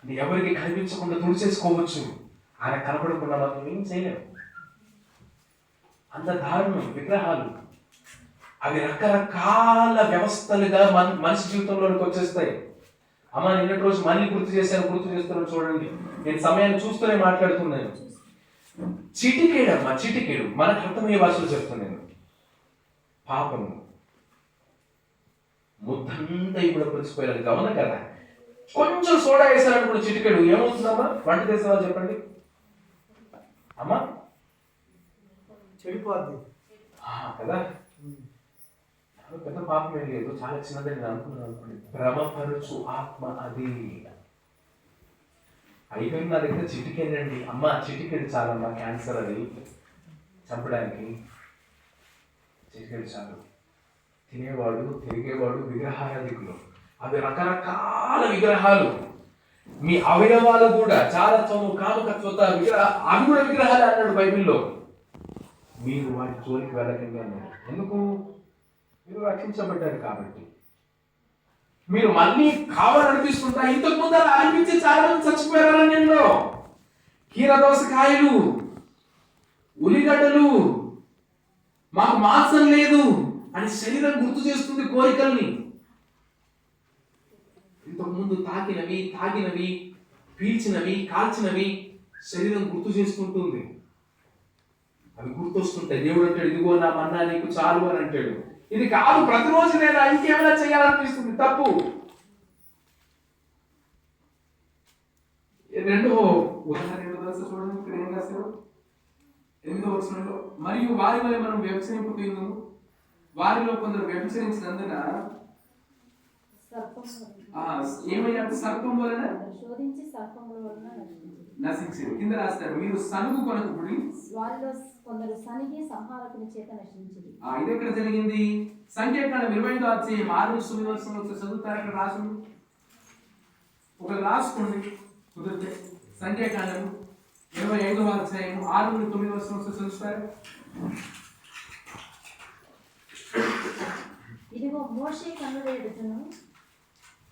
నీ ఎవరికి కనిపించకుండా తుడిచేసుకోవచ్చు, ఆయన కనపడకుండా మాత్రం ఏం చేయలేము. అంత దారుణం విగ్రహాలు. అవి రకరకాల వ్యవస్థలుగా మనిషి జీవితంలోకి వచ్చేస్తాయి. అమ్మ, నిన్నటి రోజు మళ్ళీ గుర్తు చేస్తున్నాను చూడండి. నేను సమయాన్ని చూస్తూనే మాట్లాడుతున్నాను. చిటికేడమ్మా, చిటికేడు మనకు అర్థమయ్యే భాషలో చెప్తున్నాను. పాపము ముద్దంతా ఇప్పుడు పులిసిపోయారు, గమన కదా. కొంచెం సోడా వేసారనుకున్న చిటికెడు ఏమవుతుందమ్మా? వంట చేసేవాళ్ళు చెప్పండి అమ్మా. చెడిపోద్ది కదా. పెద్ద పాపం ఏం లేదు, చాలా చిన్నదని నేను అనుకున్నాను అనుకోండి. భ్రమపరచు ఆత్మ అది. అయిపోయింది నా దగ్గర చిటికేనండి అమ్మ, చిటికెడు చాలమ్మా, క్యాన్సర్ అది చంపడానికి. చిటికెడు చాలు. తినేవాడు, తిరిగేవాడు, విగ్రహారాధికులు, అవి రకరకాల విగ్రహాలు. మీ అవయవాలు కూడా చాలా కామకత్వత అవి కూడా విగ్రహాలు అన్నాడు బైబిల్లో. మీరు వాటి జోలికి వెళ్ళకండి అన్నారు. ఎందుకు? మీరు రక్షించబడ్డారు కాబట్టి. మీరు మళ్ళీ కావాలనిపిస్తుంటా? ఇంతకు ముందు అలా అనిపించి చాలా మంది చచ్చిపోయారు. నేను కీరదోసకాయలు, ఉల్లిగడ్డలు, మాకు మాంసం లేదు అని శరీరం గుర్తు చేస్తుంది కోరికల్ని. ఇంతకుముందు తాగినవి, పీల్చినవి, కాల్చినవి శరీరం గుర్తు చేసుకుంటుంది. అవి గుర్తొస్తుంటాయి. దేవుడు అంటాడు, ఇదిగో నా మన్నా నీకు చాలు అని అంటాడు. ఇది కాదు, ప్రతిరోజు నేను ఇంకేమైనా చేయాలనిపిస్తుంది. తప్పు. రెండో ఉదాహరణ చూడండి, ఇక్కడ ఏం రాశారు? 8వ వచనంలో, మరియు వారి వలె మనం వ్యభిచరింపకయుందుము, వారిలో కొందరు వ్యభిచరించినందున ఏమయ్యారు? సర్పం వలన నశించింది. కింద రాస్తారు, మీరు సనుగు కొనకుడి, వారిలో కొందరు సనిగి సంహారకుని చేత నశించింది. ఇది ఎక్కడ జరిగింది? సంఖ్యాకాండం 25వ అధ్యాయం 6-9 వచనంలో చదువుతారు. అక్కడ రాసింది, ఒక రాసుకోండి కుదిరితే. సంఖ్యాకాండం 25వ అధ్యాయం 6-9 వచనంలో చదువుతారు. ఇదిగో మోషే కన్నుల ఎదుటను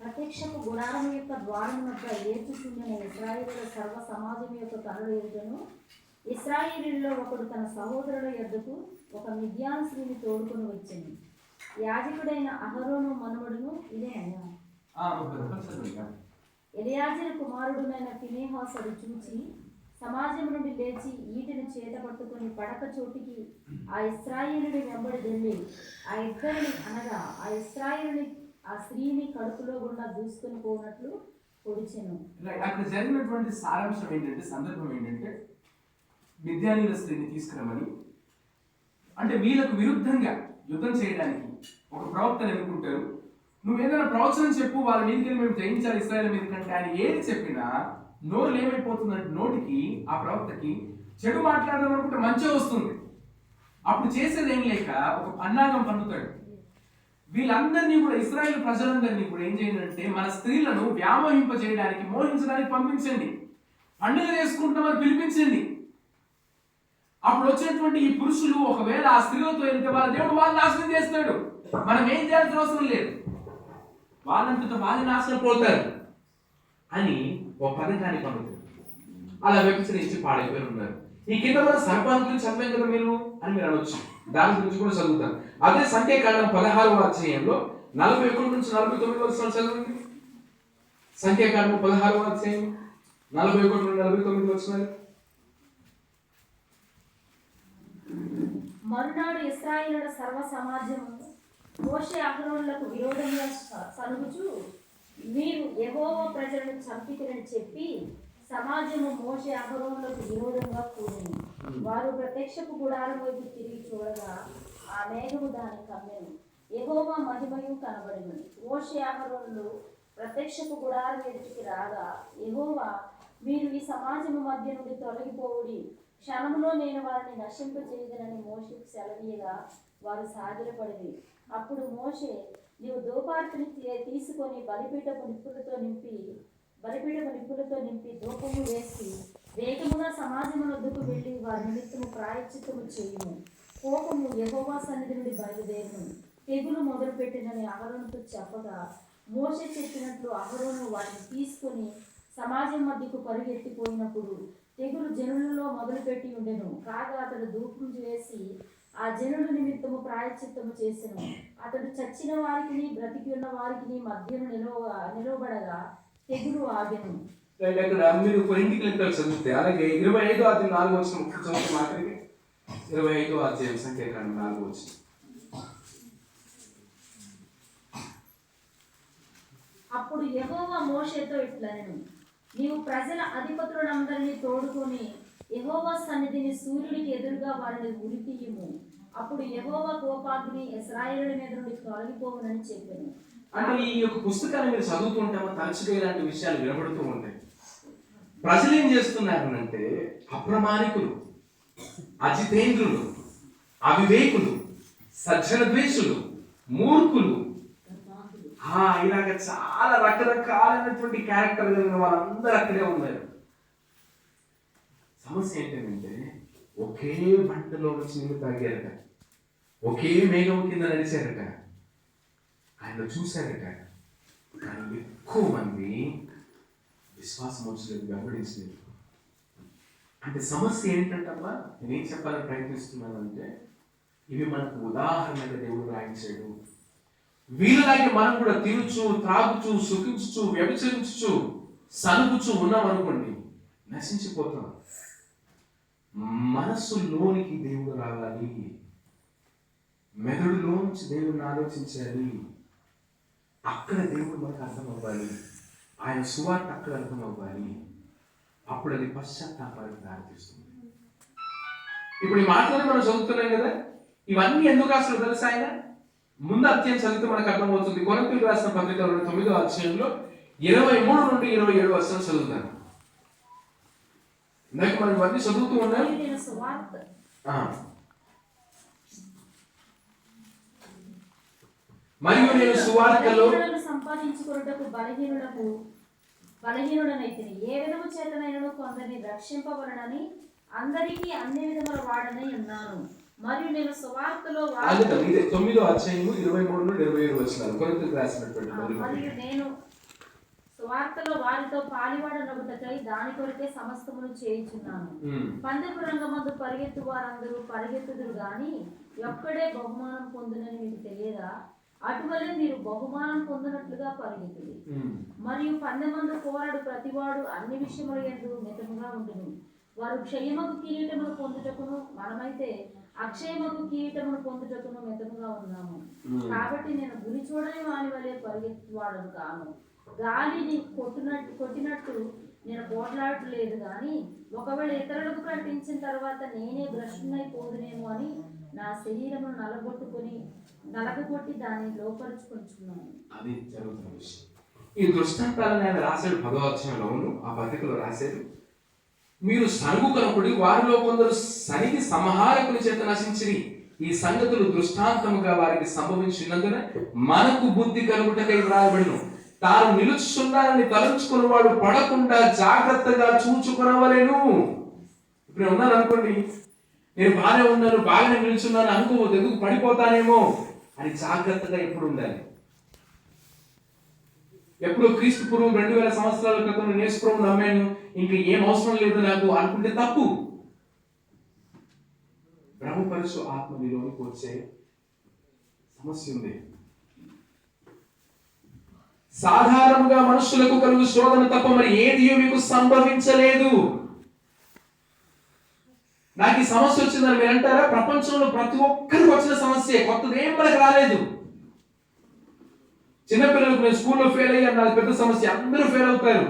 ప్రత్యక్షపు గుడారం యొక్క ద్వారం వద్ద ఏడ్చుచుండిన ఇశ్రాయేలుల సర్వ సమాజం యొక్క కన్నుల ఎదుటను ఇశ్రాయేలీయుల్లో ఒకడు తన సహోదరుల యొద్దకు ఒక మిద్యాను స్త్రీని తోడుకొని వచ్చింది. యాజకుడైన అహరోను మనుమడును ఇదే అయ్యా. ఎలియాజరు కుమారుడునైన ఫినెహాసును చూచి సమాజం నుండి లేచి ఈటెను చేత పట్టుకుని పడక చోటికి ఆ ఇశ్రాయేలుడి వెంబడి వెళ్ళి ఆ ఇద్దరిని అనగా ఆ ఇశ్రాయేలుని ఆ స్త్రీని కడుపులో గుండా దూసుకొని పోనట్లు పొడిచెను. అక్కడ జరిగినటువంటి సారాంశం ఏంటంటే, సందర్భం ఏంటంటే, మిద్యానీయుల స్త్రీని తీసుకురమని, అంటే వీళ్ళకు విరుద్ధంగా యుద్ధం చేయడానికి ఒక ప్రవక్తను ఎన్నుకుంటారు. నువ్వు ఏదైనా ప్రవచనం చెప్పు, వాళ్ళ మీదకి మేము జయించాలి ఇశ్రాయేల్ మీద కంటే, ఆయన ఏది చెప్పినా నోరు ఏమైపోతుందంటే నోటికి ఆ ప్రవక్తకి చెడు మాట్లాడడం అనుకుంటే మంచిగా వస్తుంది. అప్పుడు చేసేది ఏం లేక ఒక పన్నాగం పన్నుతాడు. వీళ్ళందరినీ కూడా ఇశ్రాయేల్ ప్రజలందరినీ కూడా ఏం చేయాలంటే మన స్త్రీలను వ్యామోహింప చేయడానికి, మోహించడానికి పంపించండి, పండుగ చేసుకుంటామని పిలిపించండి. అప్పుడు వచ్చినటువంటి ఈ పురుషులు ఒకవేళ ఆ స్త్రీలతో వెళ్తే వాళ్ళ దేవుడు వాళ్ళు నాశనం చేస్తాడు. మనం ఏం చేయాల్సిన అవసరం లేదు, వాళ్ళంతటా వాళ్ళు నాశనం పోతారు అని ఒక పథకాన్ని పంపుతారు. అలా వ్యభిచరించి పాడైపోయి ఉన్నారు. ఈ కింద మన సర్పాన్ని గురించి చదివాం కదా మీరు అని మీరు అనొచ్చు. దాని గురించి కూడా చదువుతాను. అదే సంఖ్యాకాండం 16వ అధ్యాయంలో 41 నుంచి 49 వచనాలు చదవండి. సంఖ్యాకాండం 16వ అధ్యాయం 41 నుండి 49 వచనాలు. మరునాడు ఇశ్రాయేలుల సర్వ సమాజము మోషే అహరోనులకు విరోధంగా సలుగుచు, మీరు యెహోవా ప్రజలను చంపితిరని చెప్పి సమాజము మోషే అహరోనులకు విరోధంగా కూడింది. వారు ప్రత్యక్షపు గుడారం వైపు తిరిగి చూడగా ఆ మేఘము దాన్ని కమ్మెను, యెహోవా మహిమయు కనబడెను. మోషే అహరోనులు ప్రత్యక్షపు గుడారం ఎదుటికి రాగా యెహోవా, మీరు ఈ సమాజము మధ్య నుండి తొలగిపోవుడి, క్షణంలో నేను వారిని నశింపజేయదనని మోషేకు సెలవీయగా వారు సాగిలపడింది. అప్పుడు మోషే, నీవు ధూపార్తిని తీసుకొని బలిపీఠపు నిప్పులతో నింపి ధూపము వేసి వేగమున సమాజమునొద్దకు వెళ్ళి వారి నిమిత్తము ప్రాయశ్చిత్తము చేయుము. కోపము యెహోవా సన్నిధి నుండి బయలుదేరును, తెగులు మొదలుపెట్టినని అహరోనుతో చెప్పగా మోషే చెప్పినట్లు అహరోను వాటిని తీసుకొని సమాజం మధ్యకు పరుగెత్తిపోయినప్పుడు తెగులు జనులలో మొదలుపెట్టి ఉండెను. కాగా అతడు ధూపం వేసి ఆ జనుల నిమిత్తము ప్రాయశ్చిత్తము చేసెను. అతడు చచ్చిన వారికి బ్రతికి ఉన్న వారికి మధ్యను నిలవబడగా తెగులు ఆగెను. మీరు కొరింథీయులకు లెక్కలు చదివితే అలాగే 25వ అధ్యాయం 4వ వచనం చదివితే మాత్రమే 25వ అధ్యాయం సంఖ్యాకాండం 4వ వచనం. అప్పుడు యెహోవా మోషేతో ఇట్లనెను, నీవు ప్రజల అధిపతులందరినీ తోడుకొని యెహోవా సన్నిధిని సూర్యుడికి ఎదురుగా వారిని ఉరితీయుము. అప్పుడు యెహోవా కోపాగ్ని ఇశ్రాయేలుల మీద నుండి తొలగిపోవునని చెప్పాను. అంటే ఈ యొక్క పుస్తకాన్ని మీరు చదువుతుంటామో తరచుగా ఇలాంటి విషయాలు వినబడుతూ ఉంటాయి. ప్రజలు ఏం చేస్తున్నారు అంటే అప్రమాణికులు, అజితేంద్రులు, అవివేకులు, సజ్జన ద్వేషులు, మూర్ఖులు, ఇలాగ చాలా రకరకాలైనటువంటి క్యారెక్టర్ కలిగిన వాళ్ళందరూ అక్కడే ఉన్నారు. సమస్య ఏంటంటే ఒకే పంటలో నుంచి నీళ్ళు తాగారట, ఒకే మేఘం కింద నడిచారట, ఆయన చూశారట. కానీ ఎక్కువ మంది విశ్వాసం వచ్చలేదు, వెంబడించలేదు. అంటే సమస్య ఏంటంటమ్మా, నేనేం చెప్పాలని ప్రయత్నిస్తున్నానంటే ఇవి మనకు ఉదాహరణగా దేవుడు రాయించాడు. వీళ్ళలాగే మనం కూడా తినుచు, త్రాగుచు, సుఖించుచు, వ్యభిచరించుచు, సనుగుచు ఉన్నాం అనుకోండి, నశించిపోతాం. మనస్సులోనికి దేవుడు రావాలి, మెదడులోంచి దేవుడిని ఆలోచించాలి. అక్కడ దేవుడు మనకు అర్థం అవ్వాలి, ఆయన సువార్త అక్కడ అర్థం అవ్వాలి. అప్పుడు అది పశ్చాత్తాపానికి దారితీస్తుంది. ఇప్పుడు ఈ మాటలను మనం చదువుతున్నాం కదా, ఇవన్నీ ఎందుకు అసలు తెలుసా? ఆయన ముందు అధ్యాయం చదివితే మనకు అర్థమవుతుంది. కొరింథీయులకు రాసిన పత్రిక 9వ అధ్యాయంలో 23 నుండి 27 వచనం చదువుతాను. ఇందాక మనం ఇవన్నీ చదువుతూ ఉన్నాం. మరియు నేను సువార్తలో సంపాదించుకొనుటకు బలహీనుడనైతిని, ఏ విధము చేతనైనను కొందరిని రక్షింపవలనని అందరికీ అన్ని విధముల వాడనై ఉన్నాను. మరియు నేను సువార్తలో 9వ అధ్యాయము 23 నుండి 27 వచనాలు కొరింథీయులకు రాసినటువంటి. మరియు నేను సువార్తలో వారితో పాలివాడనొకటకై దాని కొరకే సమస్తమును చేయుచున్నాను. పందెపు రంగమందు పరిగెత్తు వారందరూ పరిగెత్తుదురు గాని ఒక్కడే బహుమానం పొందునని మీకు తెలియదా? అటువలే మీరు బహుమానం పొందినట్లుగా పరిగెత్తుడి. మరియు పందెమందు పోరాడు ప్రతివాడు అన్ని విషయముల యందు మితముగా ఉండును. వారు క్షయమగు కిరీటమును పొందుటకును, మనమైతే అక్షయమగు కిరీటమును పొందుటకును మితముగా ఉన్నాము. కాబట్టి నేను గురి చూడని వాని వలె పరిగెత్తువాడను కాను. గాలిని కొట్టినట్టు నేను పోట్లాడలేదు కానీ ఒకవేళ ఇతరులకు ప్రకటించిన తర్వాత నేనే భ్రష్టునైపోదునేమో అని నా శరీరమును నలగగొట్టి దాన్ని లోపరుచుకుంటున్నాను. అది జరుగుతున్న విషయం. ఈ దృష్టాంతాలను ఆయన రాశాడు 10వ అధ్యాయంలోను, ఆ పత్రికలో రాశాడు, మీరు సనుగు కనుకుడి, వారిలో కొందరు సనికి సంహారకుని చేత నశించిరి. ఈ సంగతులు దృష్టాంతముగా వారికి సంభవించినందున మనకు బుద్ధి కలుగుటకై వ్రాయబడును. తాను నిలుచున్నానని తలంచుకుని వాడు పడకుండా జాగ్రత్తగా చూచుకొనవలెను. ఇప్పుడు నేను ఉన్నాను అనుకోండి, నేను బాగానే నిలుచున్నాను అనుకోవద్దు, ఎందుకు పడిపోతానేమో అని జాగ్రత్తగా ఎప్పుడు ఉండాలి. ఎప్పుడు క్రీస్తు పూర్వం 2000 సంవత్సరాల క్రితం నేను యేసుప్రభువుని నమ్మాను, ఇంక ఏం అవసరం లేదు నాకు అనుకుంటే తప్పు. బ్రహ్మపరచు ఆత్మ నీలోనికి వచ్చే సమస్య ఉంది. సాధారణంగా మనుషులకు కలుగు శోధన తప్ప మరి ఏది మీకు సంభవించలేదు. నాకు ఈ సమస్య వచ్చిందని మీరు అంటారా? ప్రపంచంలో ప్రతి ఒక్కరికి వచ్చిన సమస్య, కొత్తది ఏం మనకు రాలేదు. చిన్నపిల్లలకు నేను స్కూల్లో ఫెయిల్ అయ్యాను, నాకు పెద్ద సమస్య, అందరూ ఫెయిల్ అవుతారు.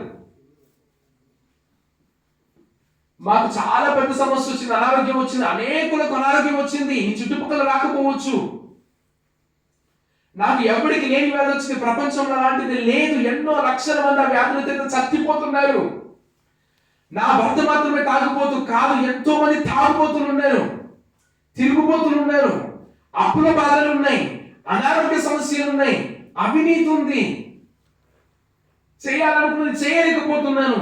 మాకు చాలా పెద్ద సమస్య వచ్చింది, అనారోగ్యం వచ్చింది, అనేకులకు అనారోగ్యం వచ్చింది, ఈ చుట్టుపక్కల రాకపోవచ్చు. నాకు ఎవరికి లేని వ్యాధి వచ్చింది, ప్రపంచంలో అలాంటిది లేదు. ఎన్నో లక్షల మంది ఆ వ్యాధులతో చచ్చిపోతున్నారు. నా భర్త మాత్రమే తాగుపోతూ కాదు, ఎంతో మంది తాగుపోతులు ఉన్నారు, తిరుగుపోతులు ఉన్నారు, అప్పుల బాధలు ఉన్నాయి, అనారోగ్య సమస్యలు ఉన్నాయి, అవినీతి ఉంది, చేయాలనుకున్నది చేయలేకపోతున్నాను.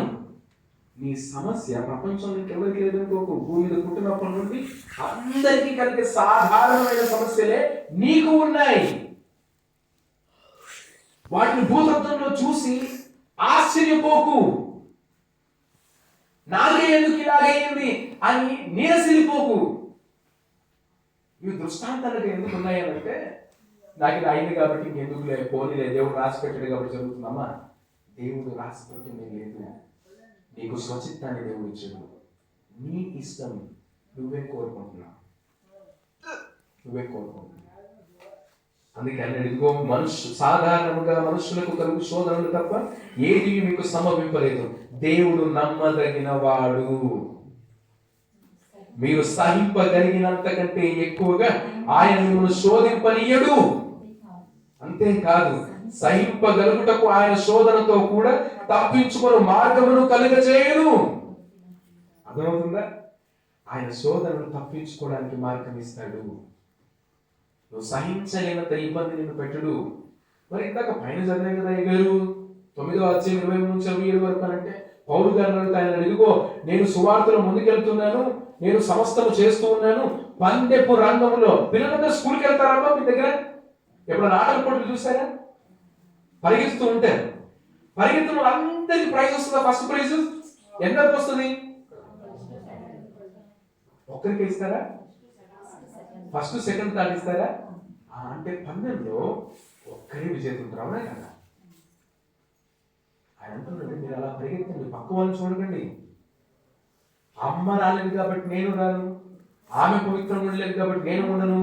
నీ సమస్య ప్రపంచంలో ఎవరికి లేదనుకోకు. భూమి మీద పుట్టినప్పటి నుండి అందరికీ కలిగే సాధారణమైన సమస్యలే నీకు ఉన్నాయి. వాటిని భూతత్వంలో చూసి ఆశ్చర్యపోకు. నాకే ఎందుకు ఇలాగైంది అని నీరసిల్లిపోకు. ఇవి దృష్టాంతాలకు ఎందుకు ఉన్నాయనంటే, నాకు ఇది అయింది కాబట్టి ఇంకెందుకు లేదు, పోనీలే, దేవుడు రాసి పెట్టాడు కాబట్టి జరుగుతుందమ్మా. దేవుడు రాసి పెట్టింది లేదు. నీకు స్వచిత్తాన్ని దేవుడు ఇచ్చాడు. నీ ఇష్టం నువ్వే కోరుకుంటున్నావు. అందుకే అన్నాడు, ఇదిగో సాధారణంగా మనుషులకు కలుగు శోధనలు తప్ప ఏది మీకు సంభవింపలేదు. దేవుడు నమ్మదగిన వాడు. మీరు సహింపగలిగినంత కంటే ఎక్కువగా ఆయన మిమ్మల్ని శోధింపనీయడు. అంతేకాదు, సహింపగలుగుటకు ఆయన శోధనతో కూడా తప్పించుకొని మార్గమును కలుగజేయను. అర్థమవుతుందా? ఆయన శోధనను తప్పించుకోవడానికి మార్గం ఇస్తాడు. నువ్వు సహించలేనంత ఇబ్బంది నిన్ను పెట్టడు. మరి ఇందాక పైన చదివే కదా గారు 9వ అధ్యాయం 23 నుంచి 27 వరకు అంటే, పౌలు గారు ఆయన, ఇదిగో నేను సువార్తలో ముందుకెళ్తున్నాను, నేను సమస్తము చేస్తూ ఉన్నాను. పందెపు రంగంలో పిల్లలందరూ స్కూల్కి వెళ్తారమ్మా. మీ దగ్గర ఎప్పుడైనా ఆటల పోటీలు చూసారా? పరిగెత్తుతూ ఉంటారు. పరిగెత్తున్న అందరికి ప్రైజ్ వస్తుందా? ఫస్ట్ ప్రైజ్ ఎంతకు వస్తుంది? ఒక్కరికి ఇస్తారా? ఫస్ట్ సెకండ్ థర్డ్ ఇస్తారా? అంటే పందెంలో ఒక్కరే విజేత ఉంటారు. అవునా కదా? ఆయన అంటున్నాడు, మీరు అలా పరిగెత్తండి, పక్క వాళ్ళని చూడకండి. అమ్మ రాలేదు కాబట్టి నేను రాను, ఆమె పవిత్రం ఉండలేదు కాబట్టి నేను ఉండను,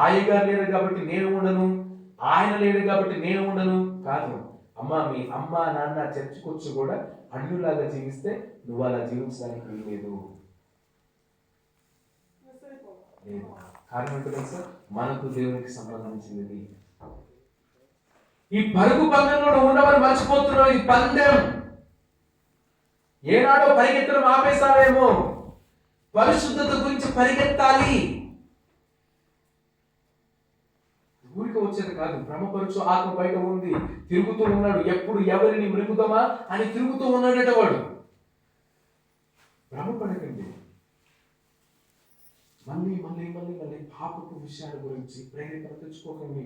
ఆయగారు లేరు కాబట్టి నేను ఉండను, ఆయన లేడు కాబట్టి నేను ఉండను. కాదు, మీ అమ్మ నాన్న చర్చకొచ్చి కూడా అన్యులాగా జీవిస్తే నువ్వు అలా జీవించడానికి వీల్లేదు. కారణం ఏంటో తెలుసా? మనకు దేవునికి సంబంధించినది. ఈ పరుగు పందెంలో ఉన్నవని మర్చిపోతున్నావు. ఈ పందెం ఏనాడో పరిగెత్తడం ఆపేసావేమో. పరిశుద్ధత గురించి పరిగెత్తాలి. ఊరికి వచ్చేది కాదు. భ్రమపరుచు ఆత్మ బయట ఉంది, తిరుగుతూ ఉన్నాడు. ఎప్పుడు ఎవరిని మృగుదమా అని తిరుగుతూ ఉన్నాడట వాడు. భ్రమపడకండి. మళ్ళీ మళ్ళీ మళ్ళీ మళ్ళీ పాపపు విషయాల గురించి ప్రేరేపణ తెచ్చుకోకండి.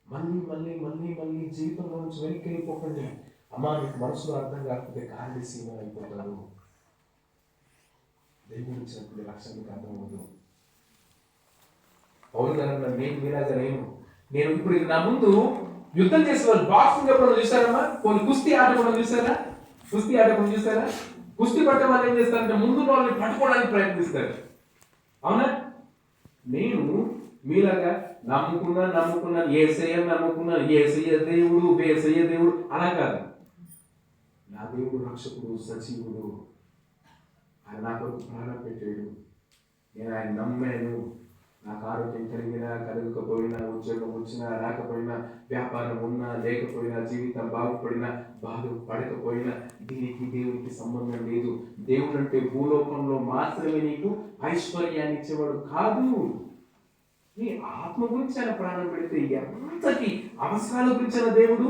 మళ్ళీ మళ్ళీ మళ్ళీ మళ్ళీ జీవితంలో నుంచి వెనక్కి వెళ్ళిపోకండి. అమ్మా, మీకు మనసులో అర్థం కాకపోతే కార్యసీమ అయిపోతారు. దేవుడు ఇచ్చినప్పుడు లక్ష్యం మీకు అర్థమవుతుంది. పౌలు గారు నేను మీలాగా నేను ఇప్పుడు నా ముందు యుద్ధం చేసేవాళ్ళు బాక్సింగ్ ఎప్పుడు చూసారమ్మా? కొన్ని కుస్తీ ఆట కూడా చూసారా? కుస్తీ ఆట కూడా చూసారా? కుస్తీ పట్టే వాళ్ళు ఏం చేస్తారంటే ముందు వాళ్ళని పట్టుకోవడానికి ప్రయత్నిస్తారు. అవునా? నేను మీలాగా నమ్ముకున్నాను, యేసయ్య నమ్ముకున్నాను, యేసయ్య దేవుడు, యేసయ్య దేవుడు అలా కాదు. నా దేవుడు రక్షకుడు, సజీవుడు, ఆయన నా కొరకు ప్రాణం పెట్టాడు. నేను ఆయన నమ్మాను. నాకు ఆరోగ్యం కలిగినా కలగకపోయినా, ఉద్యోగం వచ్చినా రాకపోయినా, వ్యాపారం ఉన్నా లేకపోయినా, జీవితం బాగుపడినా బాగుపడకపోయినా దీనికి దేవునికి సంబంధం లేదు. దేవుడు అంటే భూలోకంలో మాత్రమే నీకు ఐశ్వర్యాన్ని ఇచ్చేవాడు కాదు. నీ ఆత్మ గురించి ఆయన ప్రాణం పెడితే ఎంతటి అవసరాల గురించి ఆయన దేవుడు.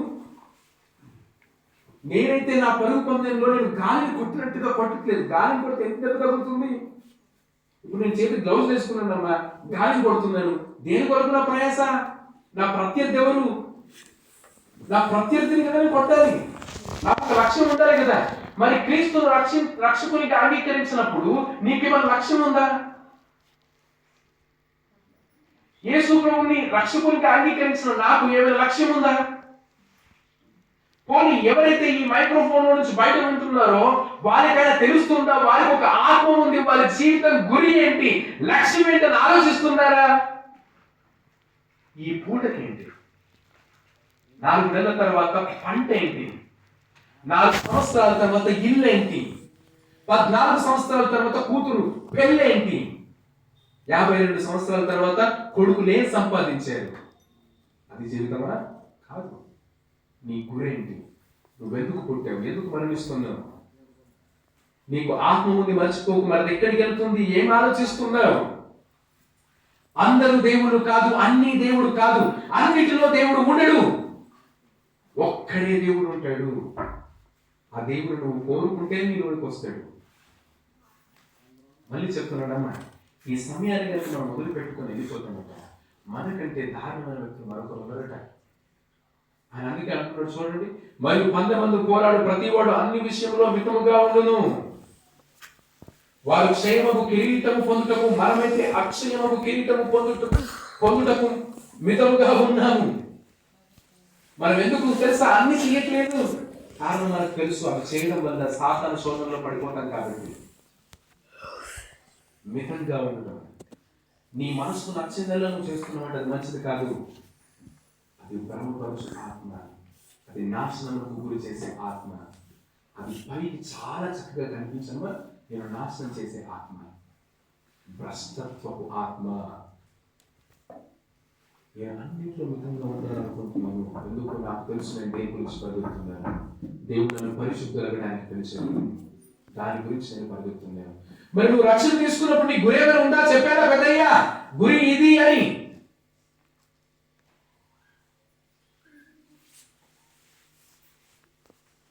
నేనైతే నా పరుగు పందెంలో నేను గాలిని కొట్టినట్టుగా కొట్టట్లేదు. గాలిని కొడితే ఎంత దెబ్బ తగ్గుతుంది? ఇప్పుడు నేను చేతి గ్లౌజ్ వేసుకున్నానమ్మా, గాలి కొడుతున్నాను. దేని కొరకు నా ప్రయాస? నా ప్రత్యర్థి ఎవరు? నా ప్రత్యర్థిని కదా నేను కొట్టాలి. నాకు ఒక లక్ష్యం ఉండాలి కదా. మరి క్రీస్తును రక్షకునికి అంగీకరించినప్పుడు నీకేమైనా లక్ష్యం ఉందా? యేసు ప్రభువుని రక్షకునికి అంగీకరించిన నాకు ఏమైనా లక్ష్యం ఉందా? పోనీ ఎవరైతే ఈ మైక్రోఫోన్ నుంచి బయట ఉంటున్నారో వారికైనా తెలుస్తుందా? వారికి ఒక ఆత్మ ఉంది, వాళ్ళ జీవితం గురి ఏంటి, లక్ష్యం ఏంటి అని ఆలోచిస్తున్నారా? ఈ పూటకేంటి, 4 నెలల తర్వాత పంట ఏంటి, 4 సంవత్సరాల తర్వాత ఇల్లు ఏంటి, 14 సంవత్సరాల తర్వాత కూతురు పెళ్ళేంటి, 52 సంవత్సరాల తర్వాత కొడుకులే సంపాదించారు. అది జీవితమా? కాదు. నీ గురేంటి? నువ్వెందుకు పుట్టావు? ఎందుకు మరణిస్తున్నావు? నీకు ఆత్మ ఉంది, మర్చిపోకు. మరి ఎక్కడికి వెళ్తుంది? ఏం ఆలోచిస్తున్నావు? అందరూ దేవుడు కాదు, అన్ని దేవుడు కాదు, అన్నిటిలో దేవుడు ఉండడు. ఒక్కడే దేవుడు ఉంటాడు. ఆ దేవుడు నువ్వు కోరుకుంటే నీలోకి వస్తాడు. మళ్ళీ చెప్తున్నాడమ్మా, ఈ సమయాన్ని కనుక మనం వదిలిపెట్టుకొని వెళ్ళిపోతామట, మనకంటే దారుణమైన వ్యక్తులు మరొకరు ఉండరట. ఆయన అందుకే అంటున్నాడు చూడండి, మరియు 100 మంది పోరాడు ప్రతివాడు అన్ని విషయంలో మితముగా ఉండును. వారు క్షేమము కిరీటము పొందుటకు, మనమైతే అక్షయమము కిరీటము పొందుటకు మితముగా ఉన్నాము. మనం ఎందుకు తెలుసా అన్ని చేయట్లేదు? కారణం మనకు తెలుసు, అవి చేయడం వల్ల సాతాను శోధనలో పడిపోతాం కాబట్టి. మితంగా ఉండడం, నీ మనసుకు నచ్చిందల్లా నువ్వు చేస్తున్నావు, అది మంచిది కాదు. అది భ్రమపరుచు ఆత్మ, అది నాశనములకు గురి చేసే ఆత్మ. అది పైకి చాలా చక్కగా కనిపించమా, నేను నాశనం చేసే ఆత్మ, భ్రష్టత్వపు ఆత్మ. నేను అన్నింటిలో మితంగా ఉండాలనుకుంటున్నాను. ఎందుకు? నాకు తెలుసు నేను దేని గురించి పరిగెడుతున్నాను. దేవుడు నన్ను పరిశుద్ధులగడానికి తెలిసాను, దాని గురించి నేను పరిగెడుతున్నాను. మరి నువ్వు రక్షణ తీసుకున్నప్పుడు నీ గురి ఏమైనా ఉందా? చెప్పాడా పెద్దయ్యా గురి ఇది అని?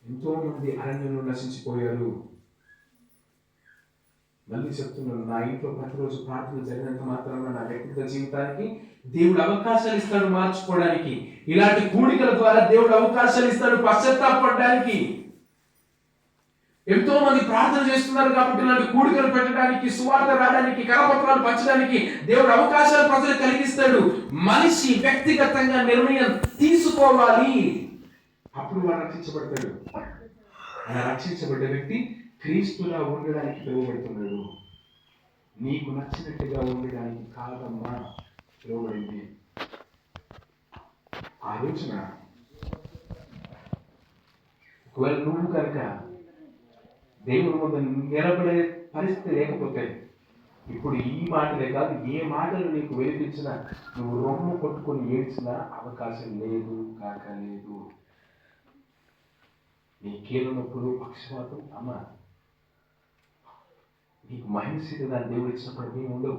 ఎంతో మంది అరణ్యంలో నశించిపోయారు. మళ్ళీ చెప్తున్నాను, నా ఇంట్లో ప్రతిరోజు ప్రార్థన జరిగినంత మాత్రాన నా వ్యక్తిగత జీవితానికి దేవుడు అవకాశాలు ఇస్తాడు మార్చుకోవడానికి. ఇలాంటి కూడికల ద్వారా దేవుడు అవకాశాలు ఇస్తాడు పశ్చాత్తాపడడానికి. ఎంతో మంది ప్రార్థన చేస్తున్నారు కాబట్టి ఇలాంటి కూడికలు పెట్టడానికి, సువార్త రాయడానికి, కరపత్రాలు పంచడానికి దేవుడు అవకాశాలు ప్రజలు కలిగిస్తాడు. మనిషి వ్యక్తిగతంగా నిర్ణయం తీసుకోవాలి, అప్పుడు వాడు రక్షించబడతాడు. అలా రక్షించబడ్డ వ్యక్తి క్రీస్తులా ఉండడానికి పిలువబడుతున్నాడు. నీకు నచ్చినట్టుగా ఉండడానికి కాదమ్మా పిలువబడింది. ఆలోచన. ఒకవేళ నువ్వు కనుక దేవుని ముందు నిలబడే పరిస్థితి లేకపోతే, ఇప్పుడు ఈ మాటలే కాదు, ఏ మాటలు నీకు వినిపించినా నువ్వు రొమ్ము కొట్టుకొని ఏడ్చినా అవకాశం లేదు కాక లేదు. నీ కీళ్ళ నొప్పులు, పక్షపాతం, అమ్మ నీకు మహిళ దాన్ని దేవుడు ఇచ్చినప్పటికీ ఉండవు.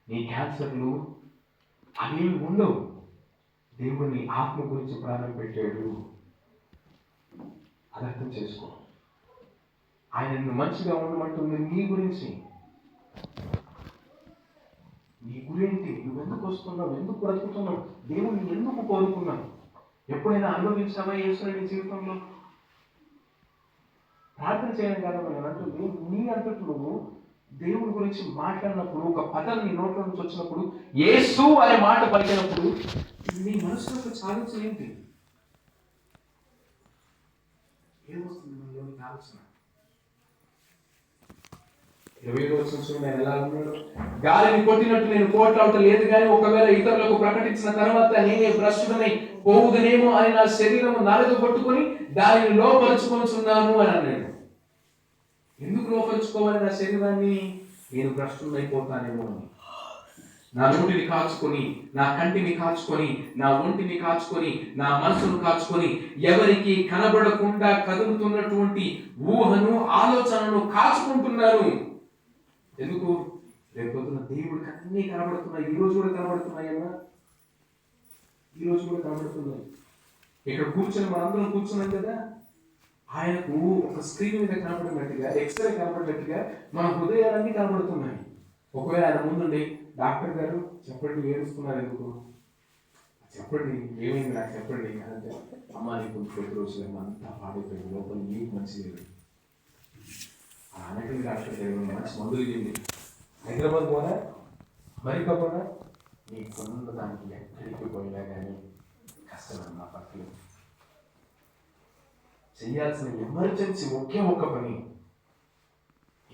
నీ క్యాన్సర్లు అవేమి ఉండవు. దేవుడు నీ ఆత్మ గురించి ప్రాణం పెట్టాడు. అది అర్థం చేసుకో. ఆయన నిన్ను మంచిగా ఉండమంటుంది నీ గురించి. నీ గురేంటి? నువ్వు ఎందుకు వస్తున్నావు? ఎందుకు బ్రతుకుతున్నావు? దేవుడిని ఎందుకు కోరుకున్నావు? ఎప్పుడైనా అనుభవించావా యేసుని నీ జీవితంలో? ప్రార్థన చేయడం కాదు నేను అంటుంది, నీ అంతటి నువ్వు దేవుడి గురించి మాట్లాడినప్పుడు, ఒక పదం నీ నోట్ల నుంచి వచ్చినప్పుడు, యేసు అనే మాట పలికినప్పుడు నీ మనసులో ఆలోచన ఏంటి? ఏమొస్తుంది మనలోని ఆలోచన? 20వ వచనం నేను ఎలా ఉన్నాడు? గాలిని కొట్టినట్టు నేను పోట్లాడటం లేదు, కానీ ఒకవేళ ఇతరులకు ప్రకటించిన తర్వాత నేనే భ్రష్టుడనై పోవుదనేమో అని నా శరీరము నలగ కొట్టుకొని దానిని లోపరుచుకొనుచున్నాను అని అన్నాడు. ఎందుకు లోపరుచుకోవాలి నా శరీరాన్ని? నేను భ్రష్టునైపోతానేమో అని. నా నోటిని కాచుకొని, నా కంటిని కాచుకొని, నా ఒంటిని కాచుకొని, నా మనసును కాచుకొని, ఎవరికి కనబడకుండా కదులుతున్నటువంటి ఊహను, ఆలోచనను కాచుకుంటున్నాను. ఎందుకు? రేపొద్దున దేవుడికి అన్నీ కనబడుతున్నాయి. ఈరోజు కూడా కనబడుతున్నాయమ్మా, ఈరోజు కూడా కనబడుతున్నాయి. ఇక్కడ కూర్చొని మనందరం కూర్చున్నాం కదా, ఆయనకు ఒక స్క్రీన్ మీద కనబడినట్టుగా, ఎక్స్రే కనబడినట్టుగా మన హృదయాలన్నీ కనబడుతున్నాయి. ఒకవేళ ఆయన ముందుండి, డాక్టర్ గారు చెప్పండి, ఏడుస్తున్నారు ఎందుకు, చెప్పండి ఏమైంది నాకు చెప్పండి అంటే, అమ్మ నీకు కొద్ది రోజులు అంతా పాడైపోయింది, లోపల నీకు మంచి లేదు. అనకండి డాక్టర్ గారు, మంచి మందులు ఇవ్వండి, హైదరాబాద్ పోనా అమెరికా పోనా, నీకున్న దానికి ఎక్కడికి పోయినా కానీ కష్టం నా పక్కన. చేయాల్సిన ఎమర్జెన్సీ ఒకే ఒక్క పని,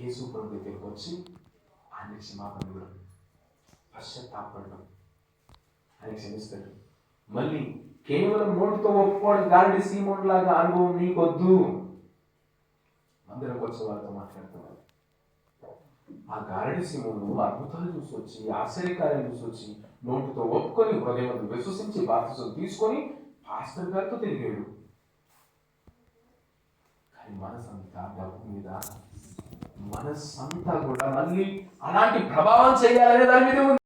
యేసు ప్రభు దగ్గరికి వచ్చి ఆయన క్షమాపణ పశ్చాత్తాపడడం, ఆయన క్షమిస్తాడు. మళ్ళీ కేవలం నోటితో ఒప్పుకోవడం గారడి సీమోన్ లాగా అనుభవం నీకొద్దు. మందిరం వచ్చే వాళ్ళతో మాట్లాడుతున్నారు. ఆ గారడి సీమోను అద్భుతాలు చూసొచ్చి, ఆశ్చర్యకార్యాలు చూసొచ్చి, నోటితో ఒప్పుకొని, హృదయం విశ్వసించి బాప్తిసం తీసుకొని పాస్టర్ గారితో తిరిగాడు. కానీ మనసంతా డబ్బు మీద, మనసంతా కూడా మళ్ళీ అలాంటి ప్రభావం చేయాలనే దాని మీద ఉంది.